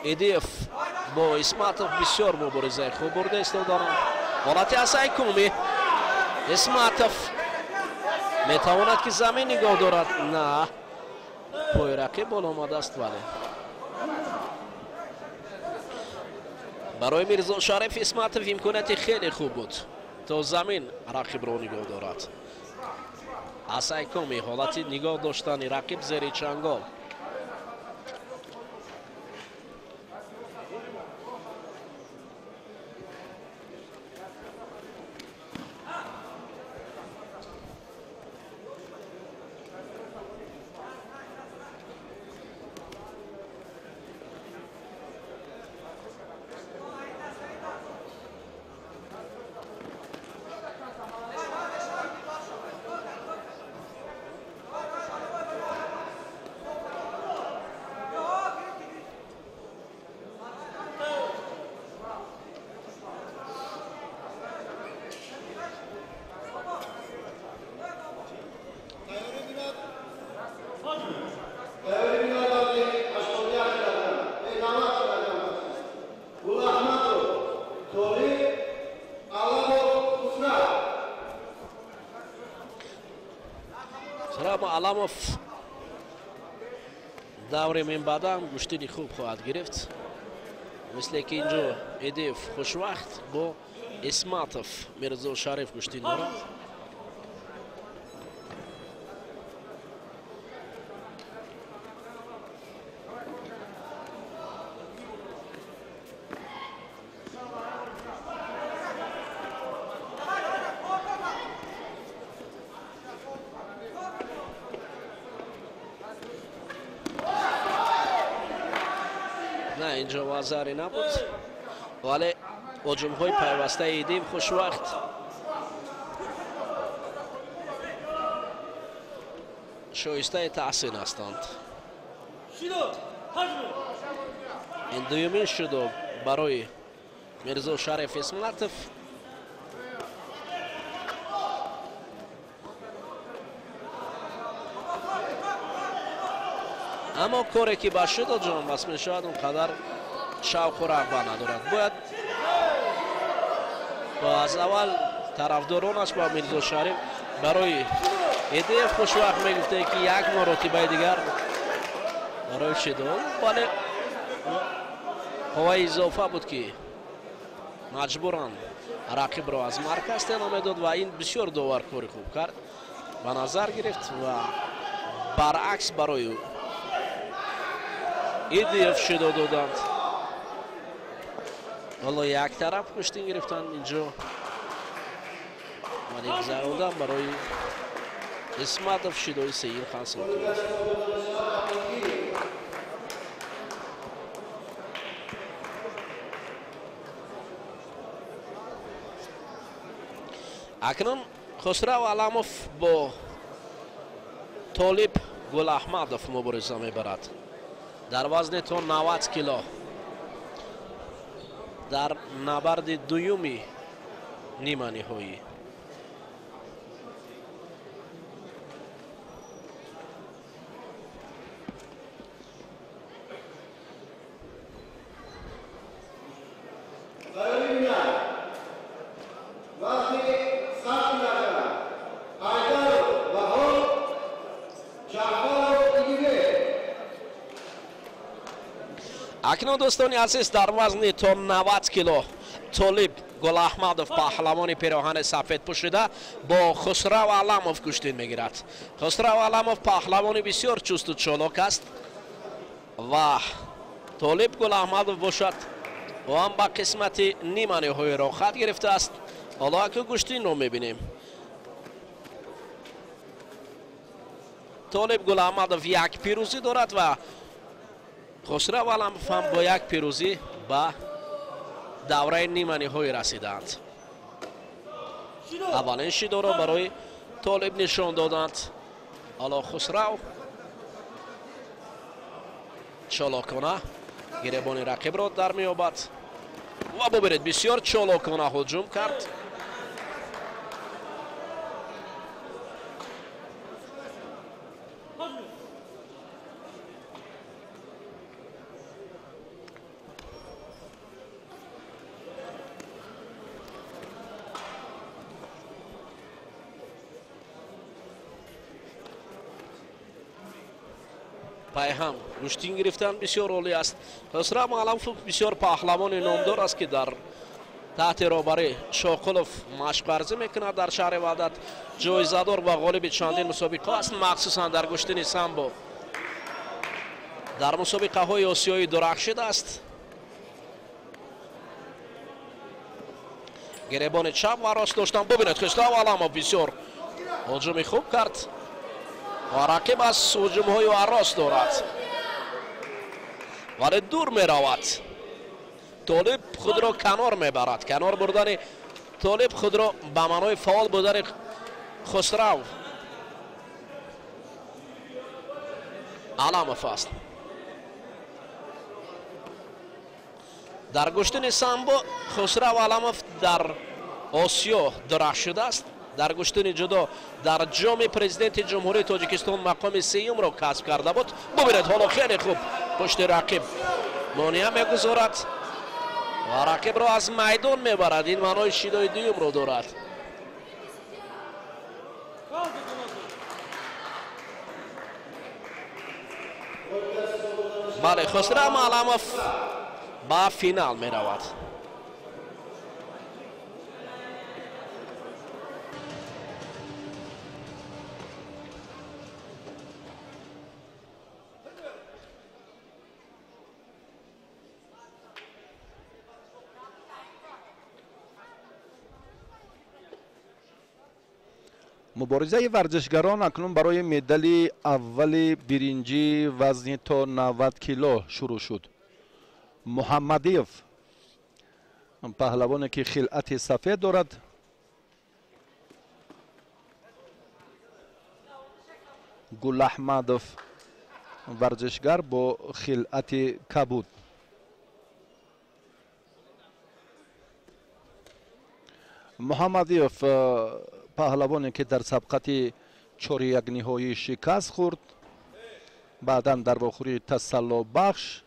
эдеев бо исматов бисёр муборизаи хуб бурда истодаанд. ҳолати асаи куми исматов метавонад ки замин нигоҳ дорад. на пои рақиб бол омадааст. вале барои мирзошариф исматов имконияти хеле хуб буд то замин рақибро нигоҳ дорад. асаи коми ҳолати нигоҳ доштани рақиб зери чангол. Аламов даври минбаъда гӯштини хуб хоҳад гирифт. Мисле ки инҷо Эдиев хушвақт бо Исматов Мирзо Шариф гӯштин дорад. نه اینجا وازاری نبود ولی هجوم‌های پیوسته ایدیم خوشوقت شایسته تحسین هستند. این دومین شد برای میرزا شریف اسماتوف. اما کاری که با شد جان بس می شود اونقدر شوق و رغبت ندارد. باید با از اول طرفدارانش با میرزا شریف برای ایده خوشوقت میگفته که یک مرتبه دیگر برای شدون ولی هوای اضافه بود که مجبوران رقیب را از مرکز تنها داد و این بسیار داور کاری خوب کرد به نظر گرفت و برعکس برای او ایدیف شده دادند. حالا یک طرف کشتین گرفتن اینجا ولی گذراندن برای اسماتوف شده سیر حاصل کرد. اکنون خسرو علاموف با طالب گل احمدوف مبارزه میبرد در وزن تا 90 کیلو در نبرد دومی نیمه نهایی. اکنون دوستان عزیز در وزن تا 90 کیلو طالب گل احمدوف پهلوان پیراهن سفید پوشیده با خسرو علاموف کشتین میگیرد. خسرو علاموف پهلوان بسیار چست و چالاک است و طالب گل احمدوف باشد و هم با قسمت نیمه نهایی را خط گرفته است. حالا که کشتین رو میبینیم طالب گل احمدوف یک پیروزی دارد و خسرو علاموف هم با یک پیروزی به دوره نیمه نهایی رسیدند. اولین شیدا را برای طالب نشان دادند. حالا خسرو چالاکانه گریبان رقیب را در می‌یابد و ببینید بسیار چالاکانه هجوم کرد. پای هم کشتین گرفتن بسیار عالی است. خسرو علاموف بسیار پهلوان نامدار است که در تحت رهبری شاقلوف مشق ورزی میکند. در شهر وحدت جایزه دار و غالب چندین مسابقه است، مخصوصا در کشتن سامبو در مسابقه های آسیایی درخشیده است. گریبان چپ و راست داشتن. ببینید خسرو علاموف بسیار هجوم خوب کرد و رقیب از هجوم های راست دارد ولی دور می رود. طالب خود را کنار می برد. کنار بردن طالب خود را به معنای فعال بودن خسرو علاموف است. در کشتن سامبو خسرو علاموف در آسیا درخشیده است. در کشتن جدا در جام پرزیدنت جمهوری تاجیکستان مقام سوم را کسب کرده بود. ببینید حالا خیلی خوب پشت رقیب مانع میگذارد و رقیب را از میدان میبرد. این معنای شیدای دوم را دارد. بله خسرو معلموف با فینال می رود. مبارزه ورزشگران اکنون برای مدال اول برنجی وزن تا 90 کیلو شروع شد. محمدیف پهلوانی که خلعت سفید دارد گل احمدوف ورزشگر با خلعت کبود. محمدیف پهلوانی که در سبقت 4-1 نهایی شکست خورد، بعدا در واخوری تسلا بخش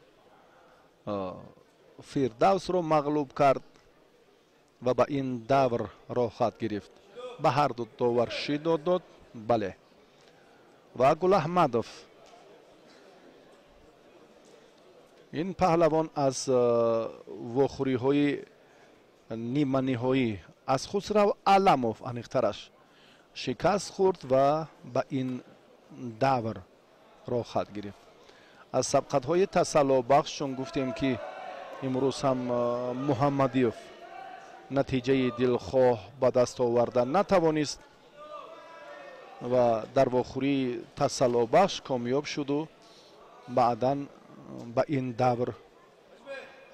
فردوس رو مغلوب کرد و به این دور راه خواهد گرفت. به هر دو داور شیداد داد. بله و گل احمدوف این پهلوان از واخوری های نیمه نهایی از خسرو علموف انیخترش شکست خورد و به این دور راه خواهد گرفت. از سبقت های تسلا بخش چون گفتیم که امروز هم محمدیف نتیجه دلخواه به دست آوردن نتوانست و در واخوری تسلا بخش کامیاب شد و بعدا به این دور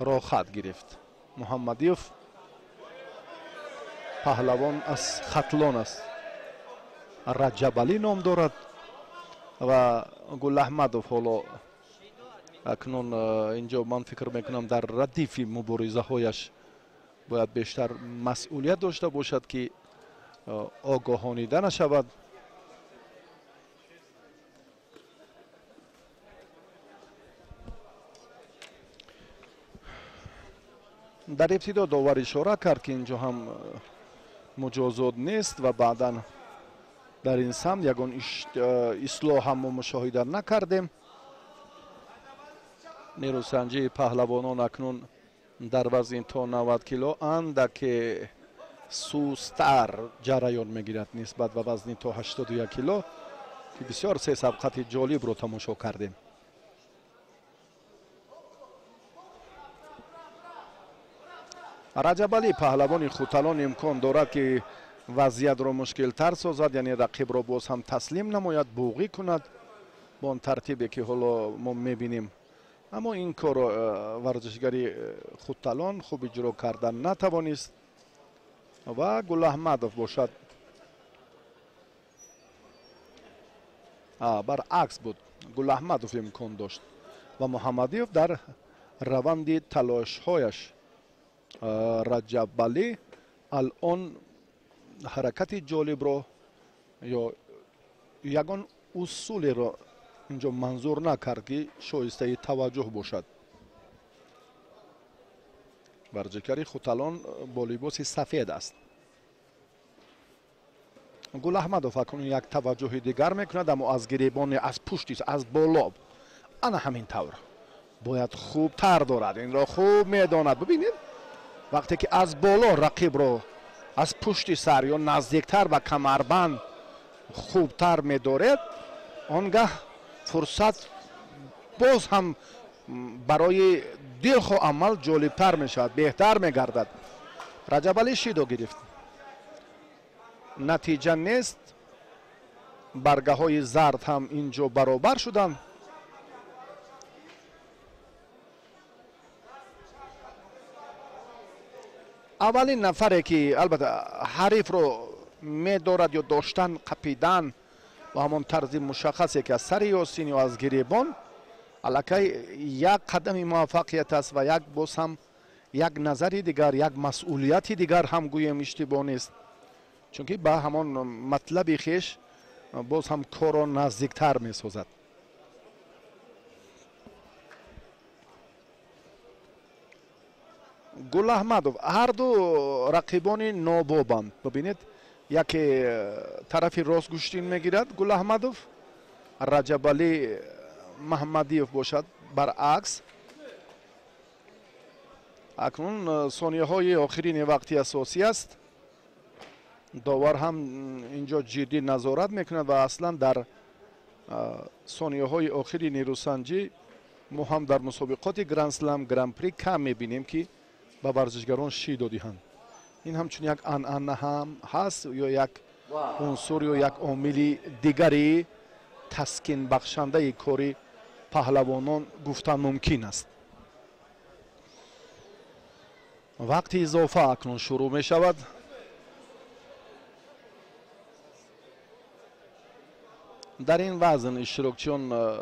راه خواهد گرفت. محمدیف پهلوان از ختلان است. رجبالی نام دارد و گل احمدوف حالا اکنون اینجا من فکر میکنم در ردیف مبارزه هایش باید بیشتر مسئولیت داشته باشد که آگاهانیده نشود. در ابتدا داور اشاره کرد که اینجا هم مجازات نیست و بعدا در این سمت یگان اصلاح هم مشاهده نکردیم. نیروسنجی پهلوانان اکنون در وزن تا 90 کیلو اندک سوستر جریان میگیرد نسبت به وزن تا 81 کیلو که بسیار سه سبقت جالب رو تماشا کردیم. رجبالی پهلوان خوتلان امکان دارد که وضعیت را مشکل تر سازد، یعنی رقیب را باز هم تسلیم نماید، بوغی کند با اون ترتیبی که حالا ما میبینیم. اما این کار ورزشگری خوتلان خوب اجرا کردن نتوانست و گل احمدوف باشد برعکس بود. گل احمدوف امکان داشت و محمدیف در روند تلاش هایش رجبالی الان حرکت جالب را یا یگان اصول را اینجا منظور نکرد که شایسته توجه باشد. ورزشگری خوتلان با لباس سفید است. گل احمدوف اکنون یک توجه دیگر میکند، اما از گریبان از پشت از بالا انا همین طور باید خوب تر دارد، این را خوب میداند. ببینید وقتی که از بالا رقیب را از پشت سر یا نزدیکتر به کمربند خوبتر میدارد، آنگاه فرصت باز هم برای دلخواه عمل جالبتر میشود، بهتر میگردد. رجبالی شیدو گرفت، نتیجه نیست. برگه های زرد هم اینجا برابر شدن. اولین نفره که البته حریف رو میدارد یا داشتن قپیدن و همون طرز مشخصی که از سر یاسین یا از گریبان الکی یک قدم موفقیت است و یک باز هم یک نظری دیگر، یک مسئولیتی دیگر هم گویم اشتباه نیست، چون که به همون مطلب خیش باز هم کار را نزدیکتر می سازد. گل احمدوف هر دو رقیبان نابابند. ببینید یکی طرف راست گوشتین میگیرد گل احمدوف، رجبالی محمدیف باشد برعکس اکنون ثانیه های آخرین وقتی اساسی است. داور هم اینجا جدی نظارت میکند و اصلا در ثانیه های آخرین نیروسنجی ما هم در مسابقات گرند اسلم گرند پری کم میبینیم که به ورزشگران شی داده‌اند. این همچون یک عنعنه هم هست یا یک عنصر یا یک عامل دیگری تسکین بخشنده کاری پهلوانان گفتن ممکن است. وقتی اضافه اکنون شروع می شود. در این وزن اشتراکچیان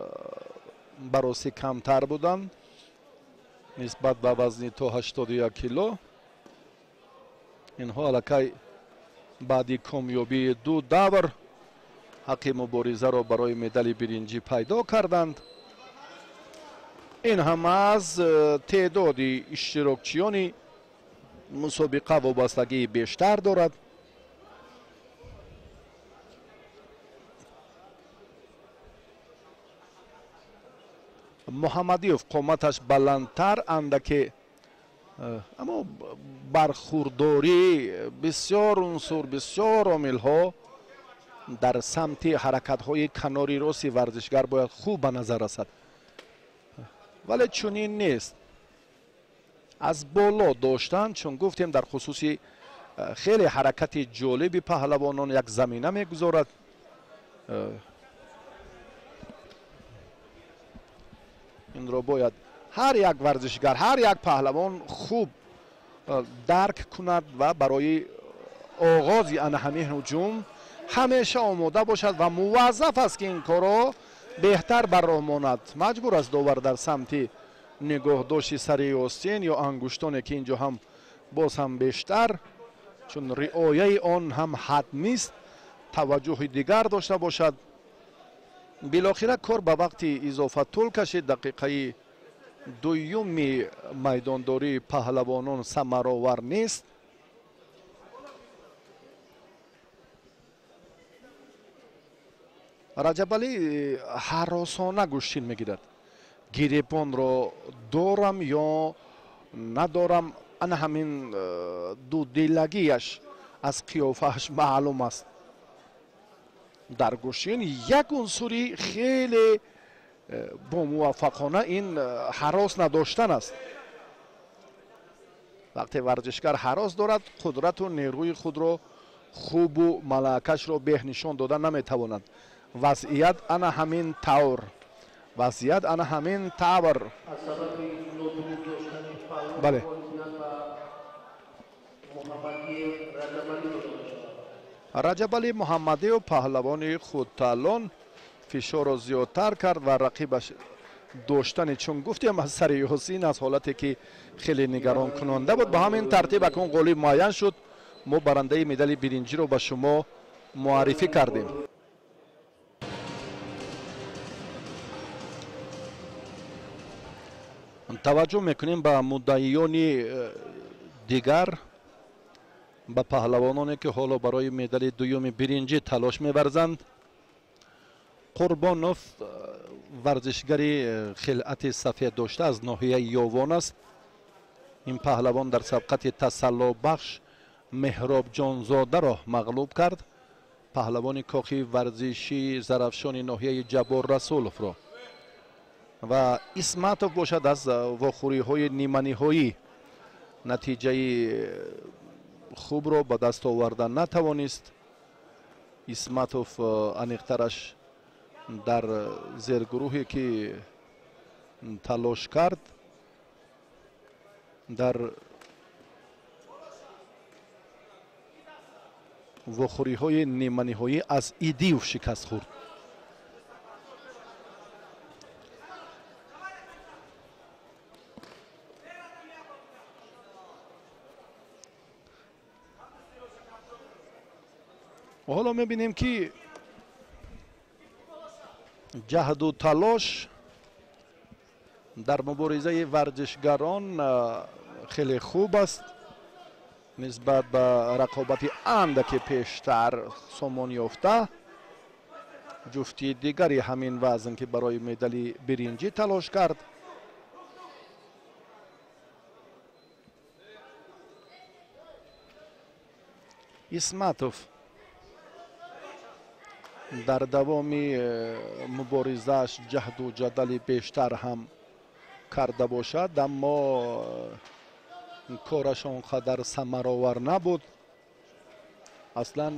بررسی کمتر بودند نسبت به وزن تا 81 کیلو. اینها الکی بعدی کامیابی دو دور حق مبارزه را برای مدال برنجی پیدا کردند. این هم از تعداد اشتراکچیان مسابقه وابستگی بیشتر دارد. محمدیوف قامتش بلندتر اندکی اما برخورداری بسیار عنصر بسیار عامل ها در سمت حرکت های کناری راست ورزشگر باید خوب به نظر رسد، ولی چنین نیست. از بالا داشتن چون گفتیم در خصوصی خیلی حرکت جالبی پهلوانان یک زمینه میگذارد. این را باید هر یک ورزشگر هر یک پهلوان خوب درک کند و برای آغاز همین هجوم همیشه آماده باشد و موظف است که این کارو بهتر برراه ماند. مجبور است داور در سمت نگاه داشت سر آستین یا انگشتانی که اینجا هم باز هم بیشتر چون رعایت آن هم حتمی است توجه دیگر داشته باشد. بالاخره کار به وقتی اضافه طول کشید. دقیقه دوم میدانداری پهلوانان ثمرآور نیست. رجب علی هراسانه گوشتین میگیرد. گریبان را دارم یا ندارم، انا همین دو دلگیش از قیافهش معلوم است. در گوشین یک عنصری خیلی با موفقانه این هراس نداشتن است. وقتی ورزشگر هراس دارد قدرت و نیروی خود را خوب و ملکش را به نشان دادن نمیتواند. وضعیت انا همین طور بله. رجب علی محمدی و پهلوان خودتالان فشار را زیادتر کرد و رقیبش داشتن چون گفتیم از سر حسین از حالتی که خیلی نگران کننده بود. به همین ترتیب اکنون غالب معین شد. ما برنده مدال برنجی رو به شما معرفی کردیم. توجه میکنیم به مدعیان دیگر، به پهلوانانی که حالا برای مدال دوم برنجی تلاش می‌ورزند. قربانوف ورزشگری خلعت سفید داشته از ناحیه یاوان است. این پهلوان در سبقت تسلا بخش مهراب جانزاده را مغلوب کرد. پهلوان کاخی ورزشی زرافشان ناحیه جبار رسولف را و اسمتوف باشد از واخوری های نیمنی هایی نتیجه خوب را به دست آوردن نتوانست. اسمتوف انیقترش در زیرگروهی که تلاش کرد در واخوری های نیمنی هایی از ایدیوف شکست خورد. حالا میبینیم که جهد و تلاش در مبارزه ورزشگران خیلی خوب است نسبت به رقابت اندکی پیشتر سامان یافته. جفتی دیگری همین وزن که برای مدال برنجی تلاش کرد исматов дар давоми муборизааш ҷаҳду ҷадали бештар ҳам карда бошад, аммо кораш он қадар самаровар набуд. аслан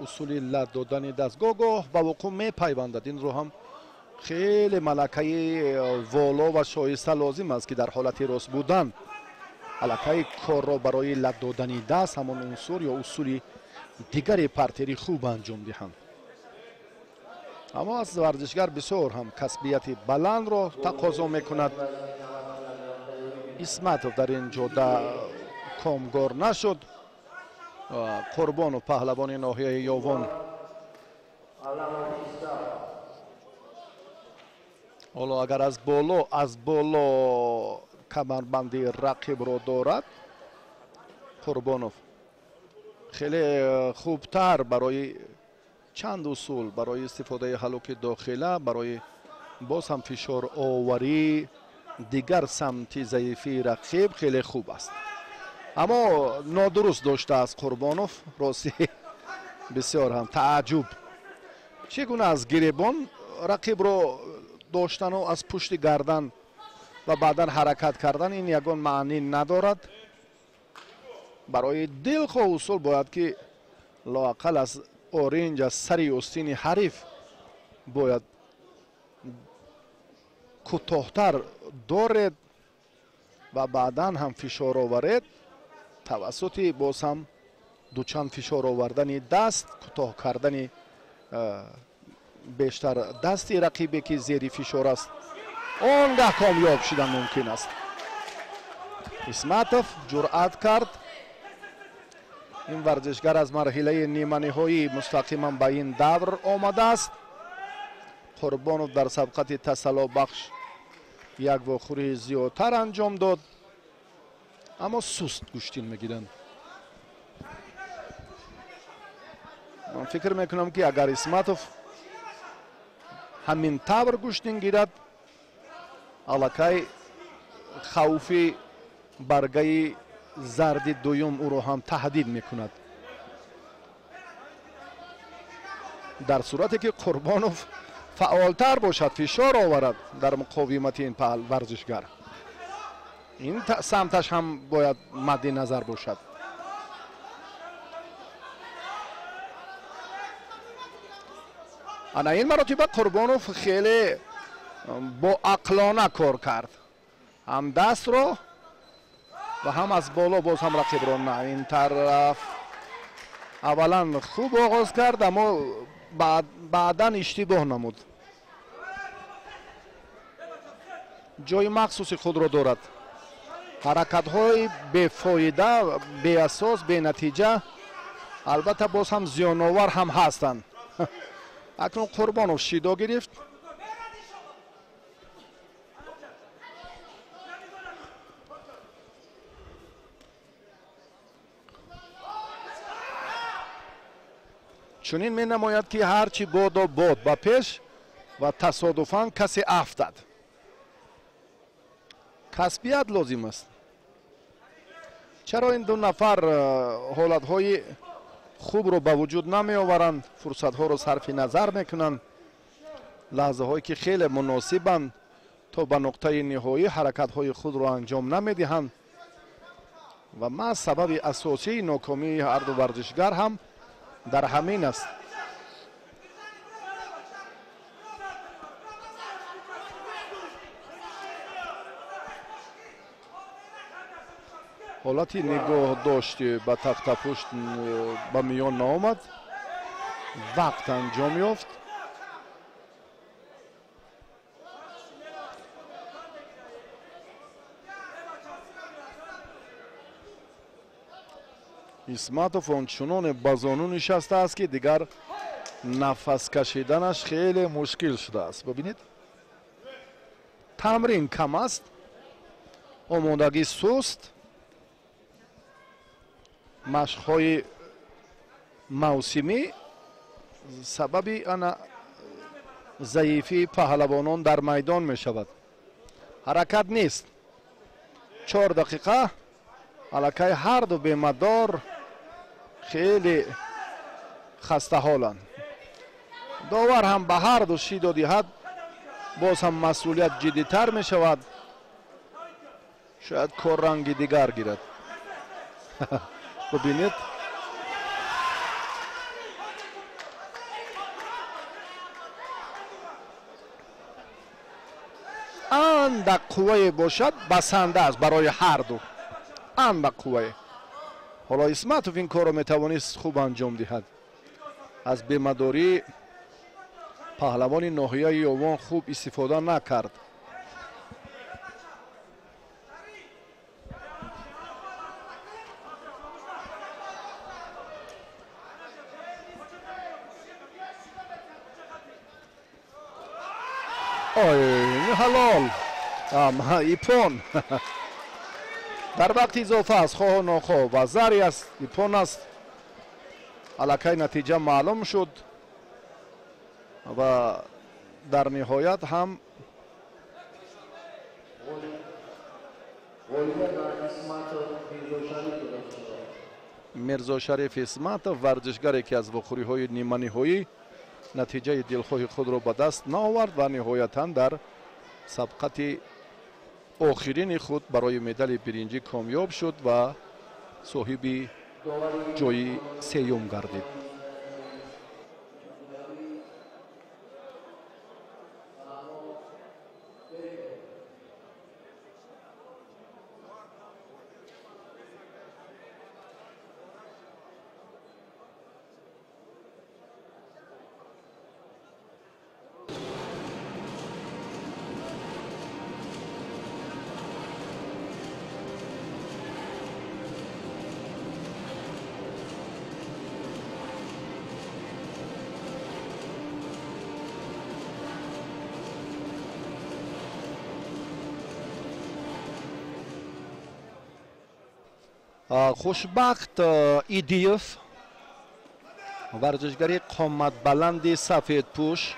усули лад додани даст гоҳ-гоҳ ба вуқӯъ мепайвандад. инро ҳам хеле малакаи воло ва шоиста лозим аст ки дар ҳолати рост будан аллакай корро барои лад додани даст ҳамон унсур ё усули дигари партери хуб анҷом диҳанд. аммо аз варзишгар бисёр ҳам касбияти баландро тақозо мекунад. исматов дар ин ҷода комгор нашуд. қурбонов паҳлавони ноҳияи ёвон ҳоло агар аз боло камарбанди рақибро дорад, қурбонов хеле хубтар барои чанд усул, барои истифодаи ҳалоки дохила, барои боз ҳам фишор оварӣ дигар самти заифии рақиб хеле хуб аст. аммо нодуруст доштааст Қурбонов. рости бисёр ҳам тааҷҷуб. чӣ гуна аст гиребон рақибро доштану аз пушти гардан ва баъдан ҳаракат кардан ин ягон маънӣ надорад. барои дилхоҳ усул бояд ки лоақал аз оринҷ аз сари остини ҳариф бояд кӯтоҳтар доред ва баъдан ҳам фишор оваред тавассути боз ҳам дучанд фишор овардани даст, кӯтоҳ кардани бештар дасти рақибе ки зери фишор аст, он гаҳ комёб шудан мумкин аст. исматов ҷуръат кард. ин варзишгар аз марҳилаи ниманиҳоӣ мустақиман ба ин давр омадааст. Қурбонов дар сабқати тасаллобахш як вохӯрии зиёдтар анҷом дод, аммо суст гӯштин мегиранд. ман фикр мекунам ки агар исматов ҳамин тавр гӯштин гирад, аллакай хавфи баргаи зарди дуюм ӯро ҳам таҳдид мекунад. дар сурате ки Қурбонов фаъолтар бошад, фишор оварад дар муқовимати ин варзишгар, ин самташ ҳам бояд мадди назар бошад. ана ин маротиба Қурбонов хеле боақлона кор кард. ҳам дастро ва ҳам аз боло боз ҳам рақибро на ин тараф аввалан хуб оғоз кард, аммо баъдан иштибоҳ намуд. ҷои махсуси худро дорад. ҳаракатҳои бефоида, беасос, бенатиҷа албатта боз ҳам зиёновар ҳам ҳастанд. акнун Қурбонов шидо гирифт. чунин менамояд ки ҳарчи бодо бод ба пеш ва тасодуфан касе афтад. касбият лозим аст. чаро ин ду нафар ҳолатҳои хубро ба вуҷуд намеоваранд, фурсатҳоро сарфи назар мекунанд, лаҳзаҳое ки хеле муносибанд то ба нуқтаи ниҳоӣ ҳаракатҳои худро анҷом намедиҳанд ва маҳз сабаби асосии нокомии ҳарду варзишгар ҳам дар ҳамин аст. ҳолати нигоҳ дошти ба тахтапушт ба миён наомад, вақт анҷом ёфт. исматов ончуноне ба зону нишастааст ки дигар нафас кашиданаш хеле мушкил шудааст. бибинед, тамрин кам аст, омодагӣ суст, машқҳои мавсимӣ сабаби ана заифии паҳлавонон дар майдон мешавад. ҳаракат нест. 4 дақиқа аллакай ҳарду бемадор خیلی خسته حالند. داور هم به هر دو شیدو دهد باز هم مسئولیت جدیتر می شود. شاید کار رنگی دیگر گیرد. ببینید اندک قوه باشد بسنده است برای هر دو. اندک قوه. حالا اسمتوف این کار رو میتوانست خوب انجام دهد. از بیمداری پهلوان ناحیه یوان خوب استفاده نکرد. اوه حلال ایپون در وقت اضافه است خواه و ناخواه و زری است ایپون است. الکی نتیجه معلوم شد و در نهایت هم میرزا شریف اسمتوف ورزشگری که از وخوری های نیمه نهایی نتیجه دلخواه خود را به دست نآورد و نهایتا در سبقت آخرین خود برای مدال برنجی کامیاب شد و صاحب جای سیوم گردید. خوشبخت ایدیوف ورزشگری قامت بلند سفید پوش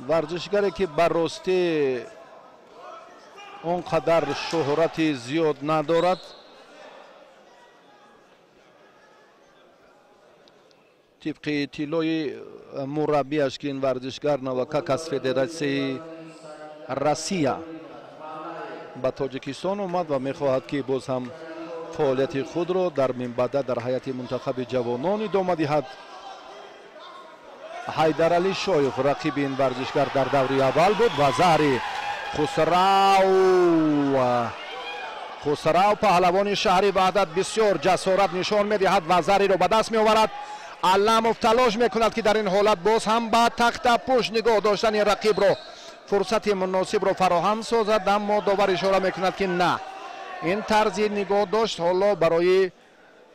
ورزشگری که بر راستی اونقدر شهرت زیاد ندارد. طبق اطلاع مربیش که این ورزشگر نوکک از فدراسیون روسیه به تاجیکستان اومد و میخواهد که باز هم فعالیت خود را در منبعد در هیئت منتخب جوانان ادامه دهد. حیدرعلی شایخ رقیب این ورزشگر در دوره اول بود و زهر خسرو پهلوان شهری وحدت بسیار جسارت نشان میدهد و زهری را به دست میآورد. علموف تلاش میکند که در این حالت باز هم با تخت پشت نگاه داشتن رقیب را فرصت مناسب را فراهم سازد، اما داور اشاره میکند که نه، این طرز نگاه داشت حالا برای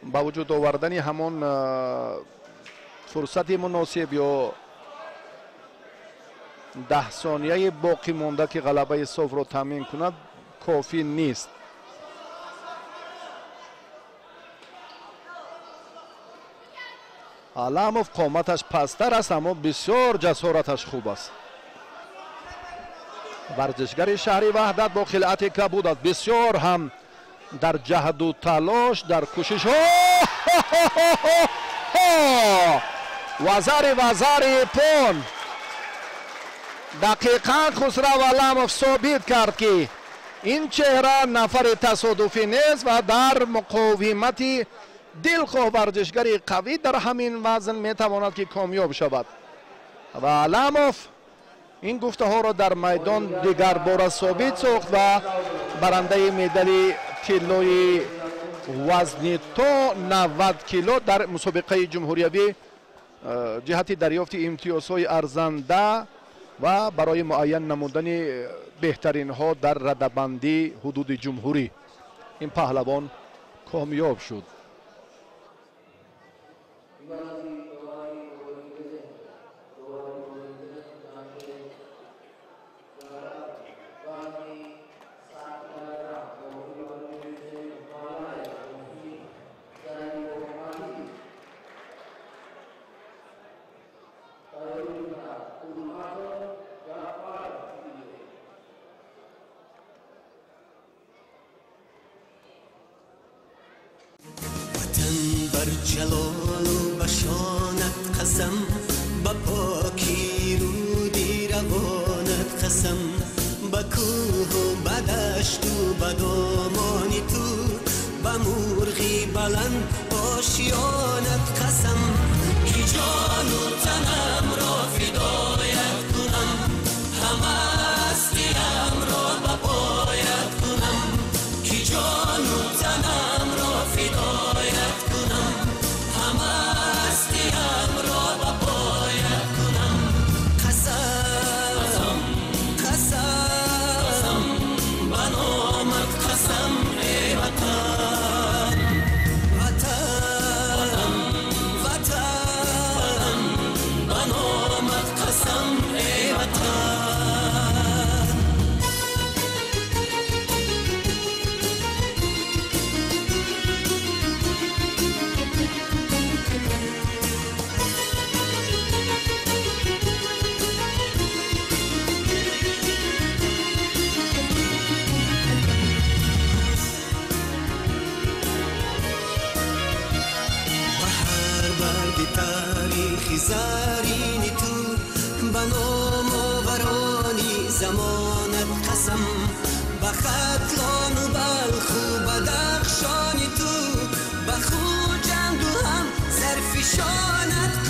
با وجود آوردن همان فرصت مناسب یا 10 ثانیه باقی مانده که غلبه صاف را تامین کند کافی نیست. علموف قامتش پستر است اما بسیار جسارتش خوب است. ورزشگر شهری وحدت با خلعت کبود است، بسیار هم در جهد و تلاش در کوشش وزر پون دقیقا خسرو علموف ثابت کرد که این چهره نفر تصادفی نیست و در مقاومت دلخواه ورزشگری قوی در همین وزن میتواند که کامیاب شود و علموف این گفته ها را در میدان دیگر بار ثابت ساخت و برنده مدال طلای وزن تا 90 کیلو در مسابقه جمهوری جهت دریافت امتیازهای ارزنده و برای معین نمودن بهترین ها در رده‌بندی حدود جمهوری این پهلوان کامیاب شد. جلال و بشانت قسم با پاکی رودی روانت قسم با کوه و با دشت و با دامانی تو با مرغی بلند آشیانت قسم که جان و تنم را فدایت کنم همه هستیم را با پایت کنم که جان و تنم را فدایت کنم همه هستیم را با پایت کنم قسم قسم به نامت قسم ای وطن وطن وطن به نامت قسم ای وطن تاریخی زرین تو به نام آورانی زمانت قسم به ختلان و بلخ و بدخشانی تو به خوجند و هم زرفشانت